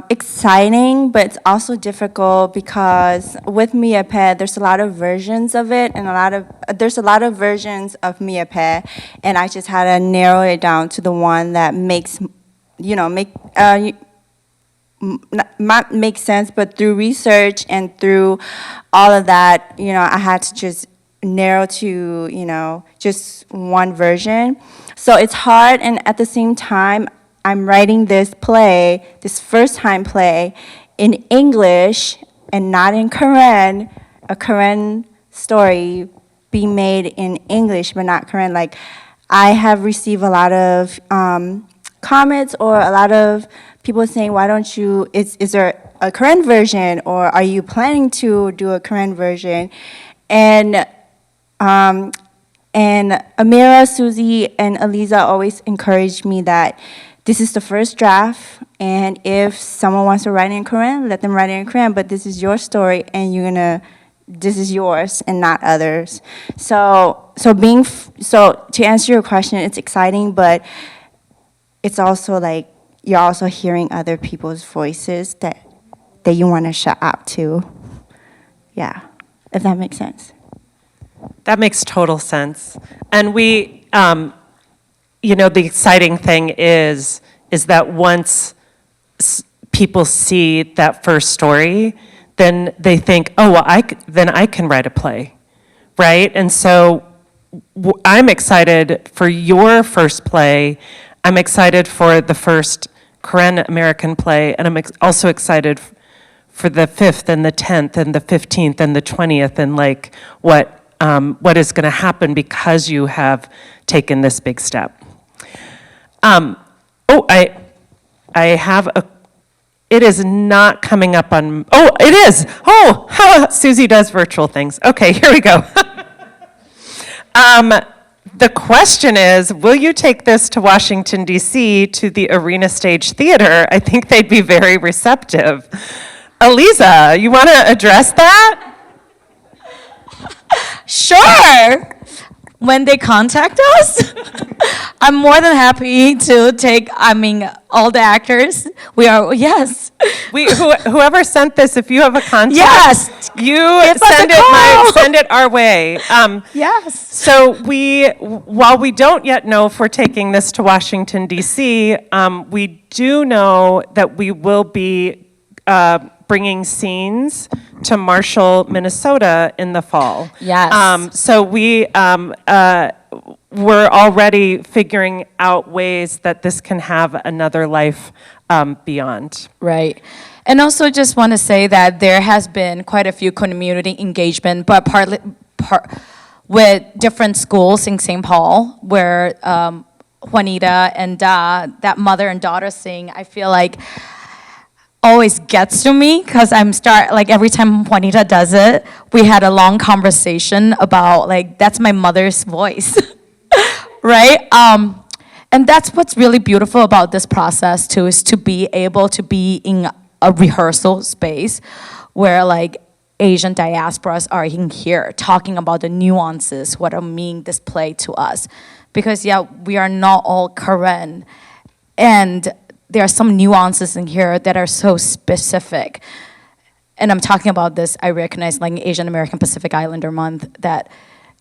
exciting, but it's also difficult because with Muyehpen, there's a lot of versions of it, and there's a lot of versions of Muyehpen, and I just had to narrow it down to the one that makes not make sense, but through research and through all of that, I had to just narrow to, just one version. So it's hard, and at the same time, I'm writing this play, this first-time play, in English and not in Korean, a Korean story being made in English but not Korean. Like, I have received a lot of comments or a lot of people saying, why don't you, is there a Korean version, or are you planning to do a Korean version? And Amira, Susie, and Eliza always encouraged me that this is the first draft, and if someone wants to write in Korean, let them write it in Korean, but this is your story, and this is yours and not others. So to answer your question, it's exciting, but it's also like you're also hearing other people's voices that you want to shut up to. Yeah, if that makes sense. That makes total sense. And we, the exciting thing is that once people see that first story, then they think, oh, well, then I can write a play, right? And so I'm excited for your first play. I'm excited for the first Korean American play, and I'm also excited for the 5th and the 10th and the 15th and the 20th, and like what is going to happen because you have taken this big step. I have it is not coming up on, it is. Susie does virtual things. Okay, here we go. The question is, will you take this to Washington, D.C., to the Arena Stage Theater? I think they'd be very receptive. Eliza, you want to address that? Sure. When they contact us, I'm more than happy to take, all the actors. Yes. Whoever sent this, if you have a contact, yes, you send it our way. Yes. So while we don't yet know if we're taking this to Washington, D.C., we do know that we will be bringing scenes to Marshall, Minnesota in the fall. Yes. So we're already figuring out ways that this can have another life beyond. Right. And also just want to say that there has been quite a few community engagement, but with different schools in St. Paul, where Juanita and that mother and daughter sing, I feel like always gets to me, because like every time Juanita does it, we had a long conversation about like, that's my mother's voice, right? And that's what's really beautiful about this process too, is to be able to be in a rehearsal space where like Asian diasporas are in here talking about the nuances, what mean this play to us. Because yeah, we are not all Karen, and there are some nuances in here that are so specific. And I'm talking about this, I recognize like Asian American Pacific Islander Month, that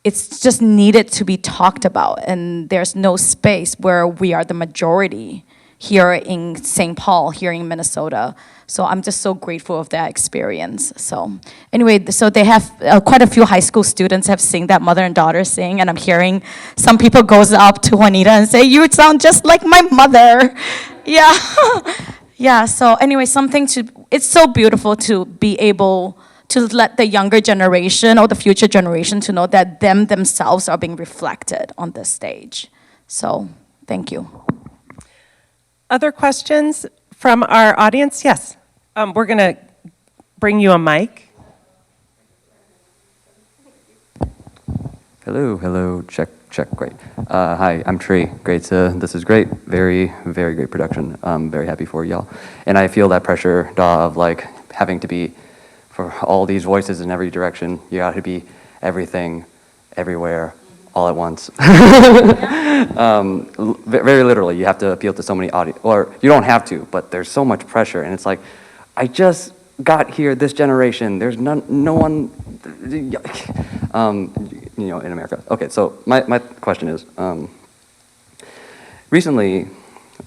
it's just needed to be talked about, and there's no space where we are the majority here in St. Paul, here in Minnesota. So I'm just so grateful of that experience. So anyway, so they have quite a few high school students have seen that mother and daughter sing, and I'm hearing some people goes up to Juanita and say, "You sound just like my mother." Yeah. Yeah, so anyway, it's so beautiful to be able to let the younger generation or the future generation to know that themselves are being reflected on this stage. So thank you. Other questions from our audience? Yes. We're going to bring you a mic. Hello, check, great. Hi, I'm Trey. Great, this is great. Very, very great production. I'm very happy for y'all. And I feel that pressure of like having to be, for all these voices in every direction, you got to be everything, everywhere, all at once. Very literally, you have to appeal to so many audience, or you don't have to, but there's so much pressure, and it's like, I just got here this generation. There's no one, in America. Okay, so my question is, recently,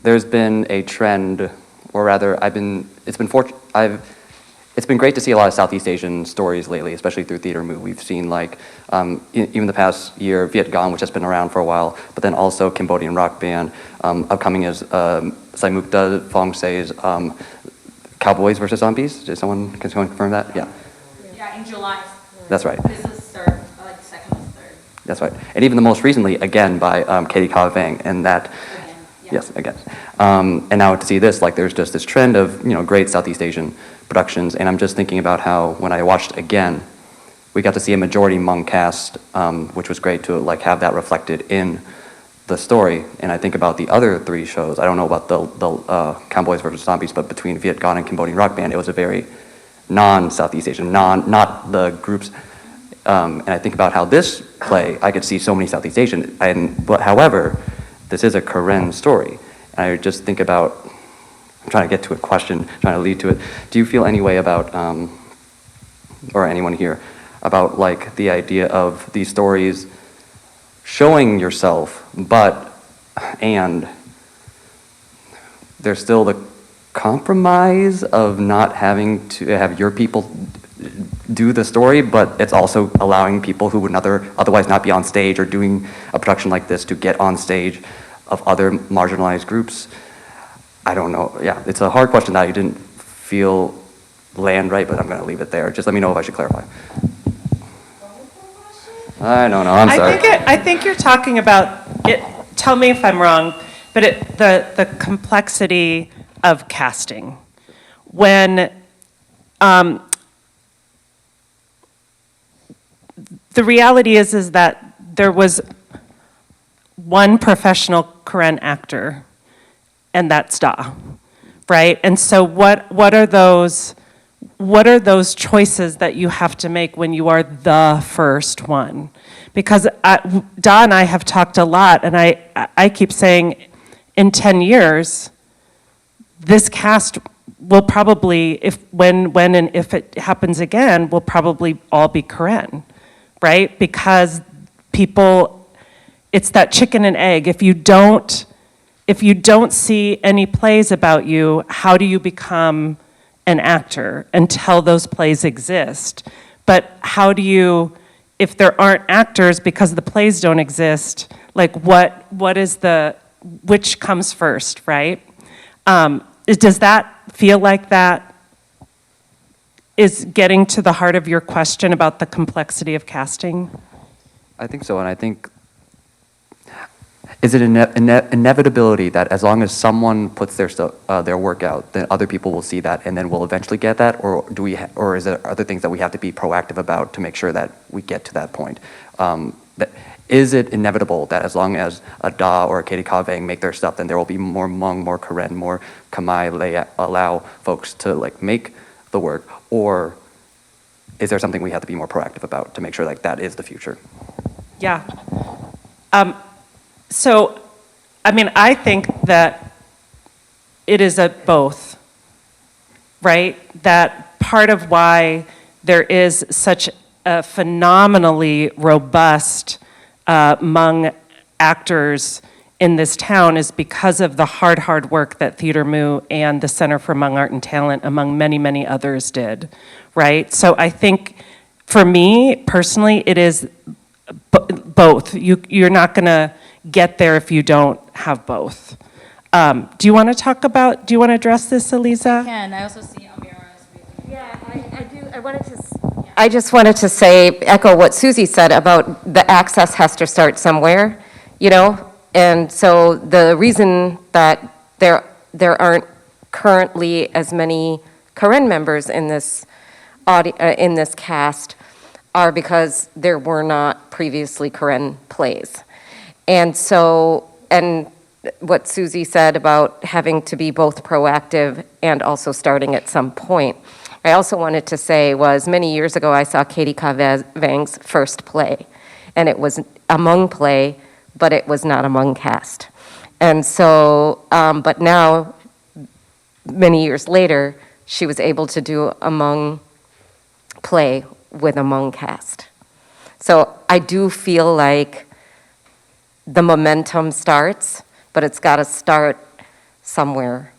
there's been a trend, or rather, it's been great to see a lot of Southeast Asian stories lately, especially through Theater Move. We've seen like, even the past year, Viet Gong, which has been around for a while, but then also Cambodian rock band. Upcoming is Saimukta Phongse's Cowboys versus Zombies. Can someone confirm that? Yeah. Yeah, in July. That's right. This is third, like second or third. That's right. And even the most recently, again, by Katie Ka Vang, and that, yes, again. And now to see this, like there's just this trend of, great Southeast Asian productions, and I'm just thinking about how when I watched again, we got to see a majority Hmong cast, which was great to like have that reflected in the story. And I think about the other three shows. I don't know about the Cowboys versus Zombies, but between Viet Gong and Cambodian rock band, it was a very non-Southeast Asian, not the groups. And I think about how this play, I could see so many Southeast Asian, but however, this is a Karen story. And I just think about, I'm trying to get to a question, trying to lead to it. Do you feel any way about, or anyone here, about like the idea of these stories showing yourself, and there's still the compromise of not having to have your people do the story, but it's also allowing people who would otherwise not be on stage or doing a production like this to get on stage of other marginalized groups? I don't know. Yeah, it's a hard question that I didn't feel land right, but I'm going to leave it there. Just let me know if I should clarify. I don't know. I'm sorry. I think you're talking about it. Tell me if I'm wrong, but the complexity of casting. When the reality is that there was one professional Karen actor, and that's Da, right? And so what are those choices that you have to make when you are the first one? Because Da and I have talked a lot, and I keep saying in 10 years, this cast will probably, when and if it happens again, will probably all be Karen, right? Because people, it's that chicken and egg. If you don't see any plays about you, how do you become an actor until those plays exist. But how do you, if there aren't actors because the plays don't exist, like what is which comes first, right? Does that feel like that is getting to the heart of your question about the complexity of casting? I think so, and I think, is it inevitability that as long as someone puts their work out, then other people will see that and then we'll eventually get that, or or is there other things that we have to be proactive about to make sure that we get to that point? Is it inevitable that as long as a Da or a Katie Kaveng make their stuff, then there will be more Hmong, more Karen, more Khmer allow folks to like make the work, or is there something we have to be more proactive about to make sure like that is the future? Yeah. So, I mean, I think that it is a both, right? That part of why there is such a phenomenally robust Hmong actors in this town is because of the hard work that Theater Mu and the Center for Hmong Art and Talent, among many, many others, did, right? So I think, for me, personally, it is both. You're not going to get there if you don't have both. Do you want to address this, Eliza? I also see Amira. Yeah, I do. I just wanted to echo what Susie said about the access has to start somewhere, you know? And so the reason that there aren't currently as many Karen members in this cast are because there were not previously Karen plays. And so, and what Susie said about having to be both proactive and also starting at some point. I also wanted to say was many years ago I saw Katie Kaveng's first play, and it was a Hmong play, but it was not a Hmong cast. And so, but now, many years later, she was able to do a Hmong play with a Hmong cast. So I do feel like the momentum starts, but it's got to start somewhere.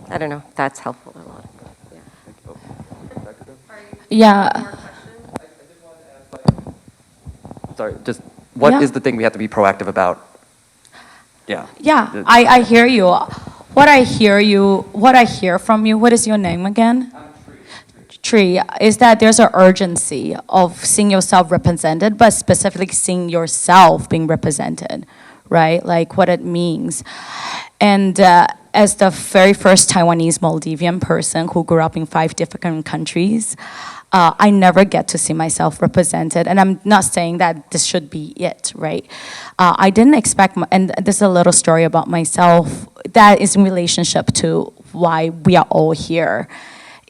I don't know if that's helpful a lot. Yeah. Sorry, just what is the thing we have to be proactive about? Yeah. Yeah, I hear you. What I hear from you, what is your name again? Tree, is that there's an urgency of seeing yourself represented, but specifically seeing yourself being represented, right? Like what it means. And as the very first Taiwanese Maldivian person who grew up in 5 different countries, I never get to see myself represented. And I'm not saying that this should be it, right? I didn't expect, and this is a little story about myself that is in relationship to why we are all here,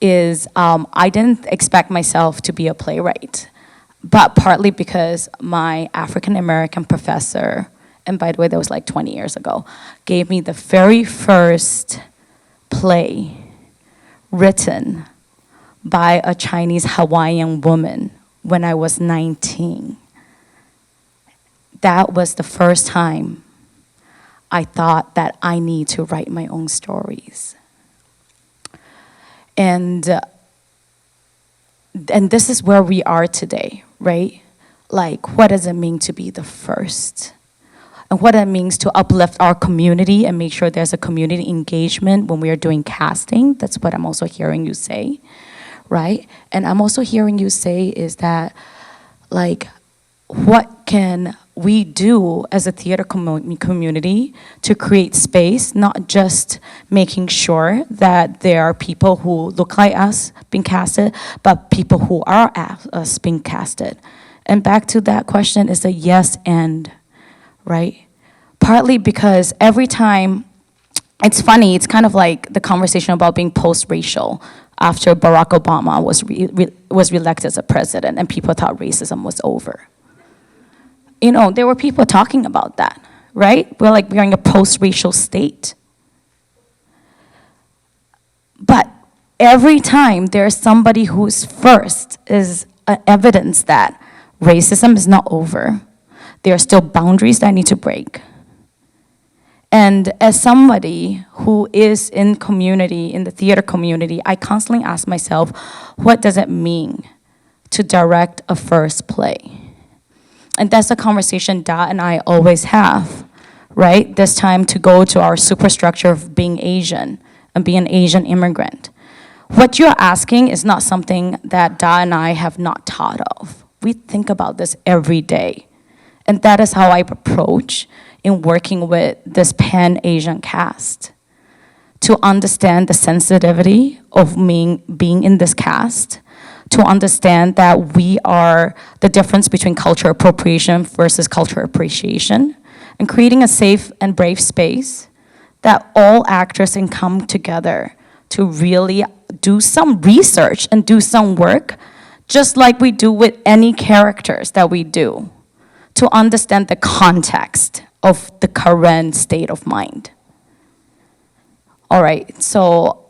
is I didn't expect myself to be a playwright, but partly because my African-American professor, and by the way, that was like 20 years ago, gave me the very first play written by a Chinese Hawaiian woman when I was 19. That was the first time I thought that I need to write my own stories. And this is where we are today, right? Like, what does it mean to be the first? And what it means to uplift our community and make sure there's a community engagement when we are doing casting. That's what I'm also hearing you say, right? And I'm also hearing you say is that, like, what can we do as a theater community to create space, not just making sure that there are people who look like us being casted, but people who are us being casted. And back to that question is a yes and, right? Partly because every time, it's funny, it's kind of like the conversation about being post-racial after Barack Obama was reelected as a president and people thought racism was over. You know, there were people talking about that, right? We're in a post-racial state. But every time there's somebody who's first is evidence that racism is not over. There are still boundaries that need to break. And as somebody who is in community, in the theater community, I constantly ask myself, what does it mean to direct a first play? And that's a conversation Da and I always have, right? This time to go to our superstructure of being Asian and being an Asian immigrant. What you're asking is not something that Da and I have not thought of. We think about this every day. And that is how I approach in working with this pan-Asian cast. To understand the sensitivity of me being in this cast, to understand that we are the difference between culture appropriation versus culture appreciation, and creating a safe and brave space that all actors can come together to really do some research and do some work, just like we do with any characters that we do, to understand the context of the current state of mind. All right, so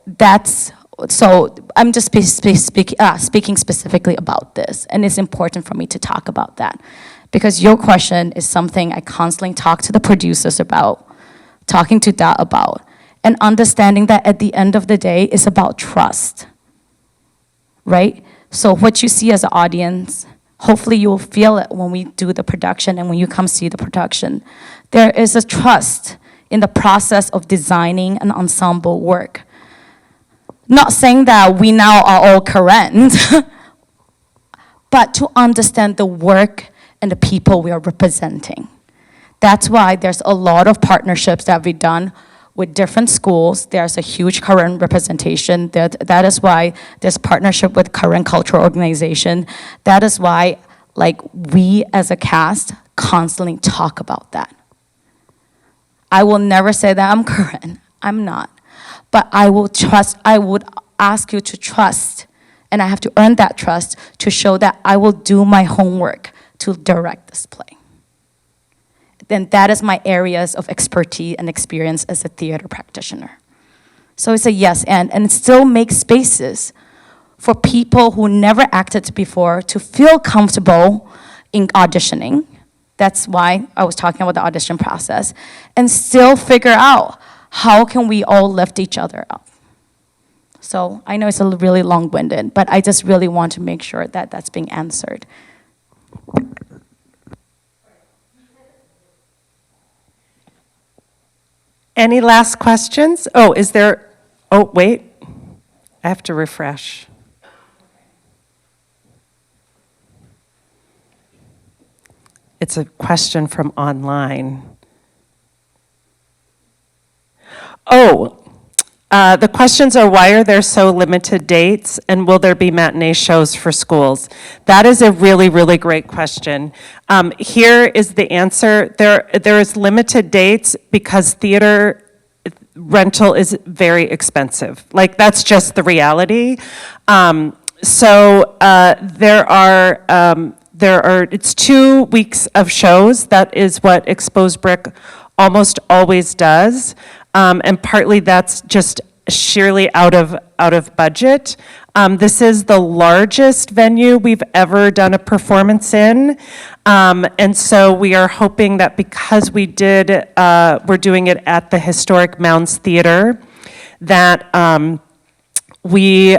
I'm just speaking specifically about this, and it's important for me to talk about that, because your question is something I constantly talk to the producers about, talking to Da about, and understanding that at the end of the day, it's about trust, right? So what you see as an audience, hopefully you will feel it when we do the production and when you come see the production. There is a trust in the process of designing an ensemble work. Not saying that we now are all current, but to understand the work and the people we are representing. That's why there's a lot of partnerships that we've done with different schools. There's a huge current representation. That is why there's partnership with current cultural organization. That is why, like, we as a cast constantly talk about that. I will never say that I'm current. I'm not. But I would ask you to trust, and I have to earn that trust to show that I will do my homework to direct this play. Then that is my areas of expertise and experience as a theater practitioner. So it's a yes and still make spaces for people who never acted before to feel comfortable in auditioning. That's why I was talking about the audition process, and still figure out how can we all lift each other up. So I know it's a really long-winded, but I just really want to make sure that that's being answered. Any last questions? Oh, wait, I have to refresh. It's a question from online. The questions are, why are there so limited dates, and will there be matinee shows for schools? That is a really, really great question. Here is the answer. There is limited dates because theater rental is very expensive. Like, that's just the reality. It's 2 weeks of shows. That is what Exposed Brick almost always does. And partly that's just sheerly out of budget. This is the largest venue we've ever done a performance in. And so we are hoping that because we're doing it at the historic Mounds Theater, that we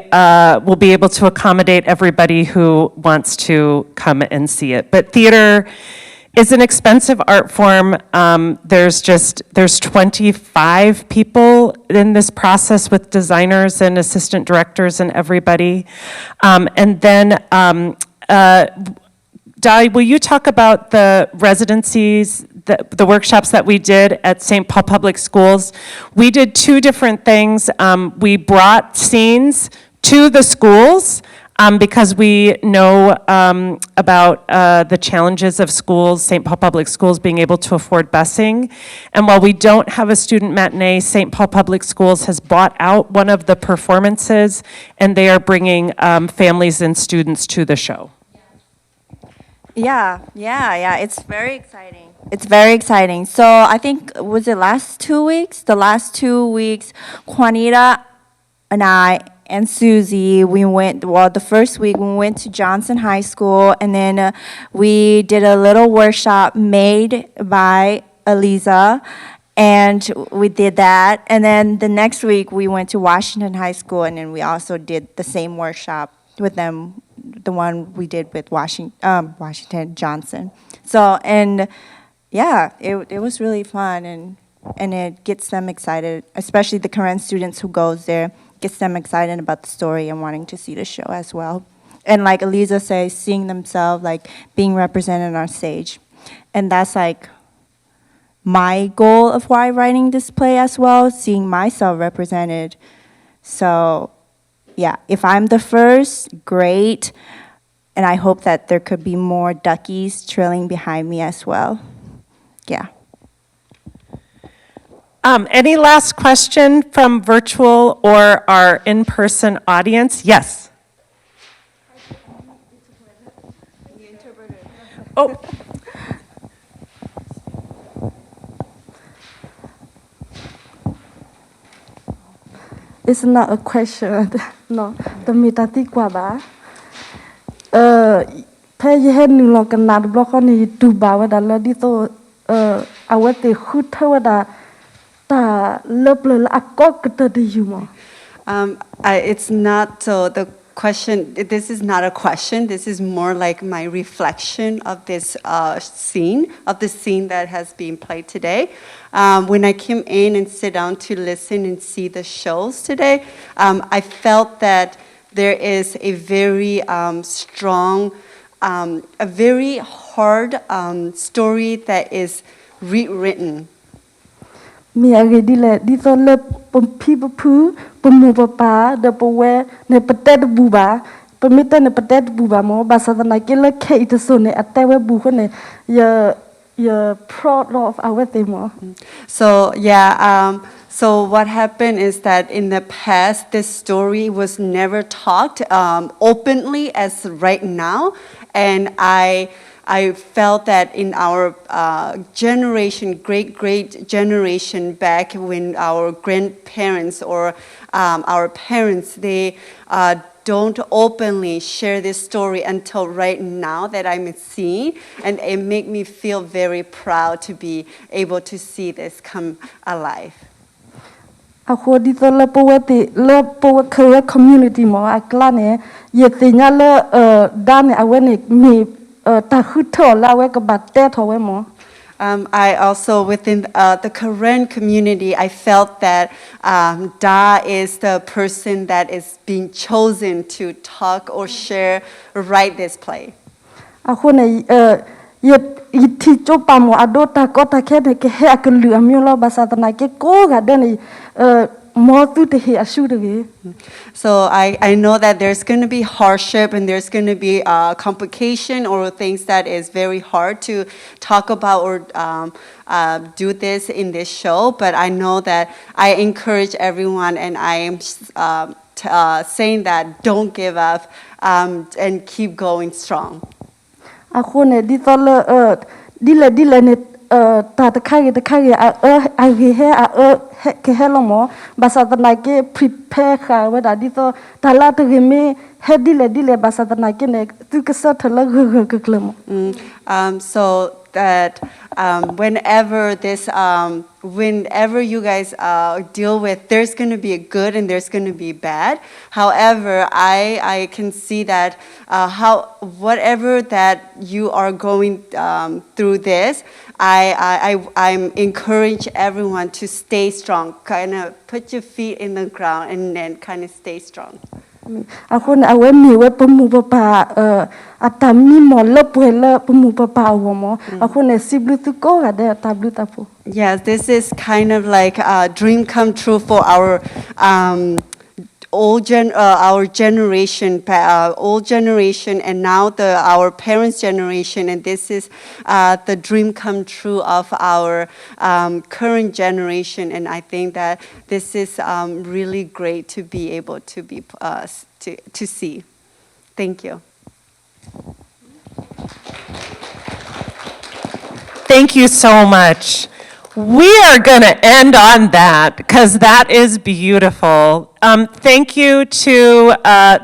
will be able to accommodate everybody who wants to come and see it. But theater is an expensive art form. There's 25 people in this process with designers and assistant directors and everybody. And then, Dai, will you talk about the residencies, the workshops that we did at St. Paul Public Schools? We did 2 different things. We brought scenes to the schools, because we know about the challenges of schools, St. Paul Public Schools being able to afford busing. And while we don't have a student matinee, St. Paul Public Schools has bought out one of the performances, and they are bringing families and students to the show. Yeah, it's very exciting. It's very exciting. So I think, was it last 2 weeks? The last 2 weeks, Juanita and I and Susie, the first week we went to Johnson High School, and then we did a little workshop made by Eliza, And we did that. And then the next week, we went to Washington High School, and then we also did the same workshop with them, the one we did with Washington Johnson. So, and yeah, it was really fun, and it gets them excited, especially the current students who goes there, gets them excited about the story and wanting to see the show as well. And like Eliza says, seeing themselves like being represented on stage. And that's like my goal of why writing this play as well, seeing myself represented. So yeah, if I'm the first, great. And I hope that there could be more duckies trailing behind me as well. Yeah. Any last question from virtual or our in-person audience? Yes. Oh. It's not a question. No, the metati kwaba. Pay you had new lock and not block on it to bow that lady so I went the hood tower that a cock to the humor. It's not so the question, this is not a question, this is more like my reflection of this scene, of the scene that has been played today. When I came in and sit down to listen and see the shows today, I felt that there is a very strong, a very hard story that is rewritten. Me already let this all people poo, papa, the power, the potato booba, permitted the potato booba more, but something like a Kate son at the book, your proud of our thing. So, yeah, so what happened is that in the past, this story was never talked openly as right now, and I felt that in our generation, great generation back when our grandparents or our parents, they don't openly share this story until right now that I'm seeing. And it made me feel very proud to be able to see this come alive. Aku di dalam power community mo aklane yetinya le dan awene me tahuto lawe kabate towe mo. I also, within the Karen community, I felt that Da is the person that is being chosen to talk or share, write this play. Aku ne iti coba mo adota kota kene ke he akelu amiola basa tanake ko gadeni mo tu te he ashude. So I know that there's going to be hardship and there's going to be complication or things that is very hard to talk about or do this in this show. But I know that I encourage everyone and I am saying that don't give up and keep going strong. Aku ne di tole dile ne ta kage a he ke hello mo basa tanake prepare ka weda di to tala te me he dile basa tanake ne tu ke sa thala glemo. So that whenever you guys deal with, there's going to be a good and there's going to be bad. However, I can see that whatever that you are going through this, I'm encourage everyone to stay strong, kind of put your feet in the ground and then kind of stay strong. Aku ne awe mi we pemu papa atami mo le pemu papa wo mo aku ne siblu tu ko ada tablu tapu. Yes, this is kind of like a dream come true for our our generation, old generation, and now our parents' generation, and this is the dream come true of our current generation. And I think that this is really great to be able to be to see. Thank you. Thank you so much. We are going to end on that because that is beautiful. Thank you to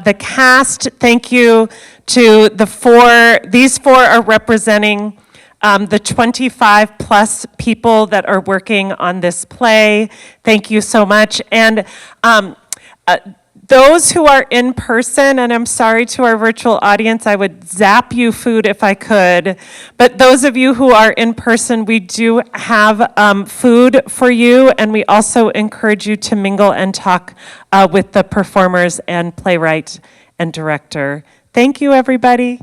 the cast. Thank you to these four are representing the 25 plus people that are working on this play. Thank you so much. And those who are in person, and I'm sorry to our virtual audience, I would zap you food if I could, but those of you who are in person, we do have food for you, and we also encourage you to mingle and talk with the performers and playwright and director. Thank you, everybody.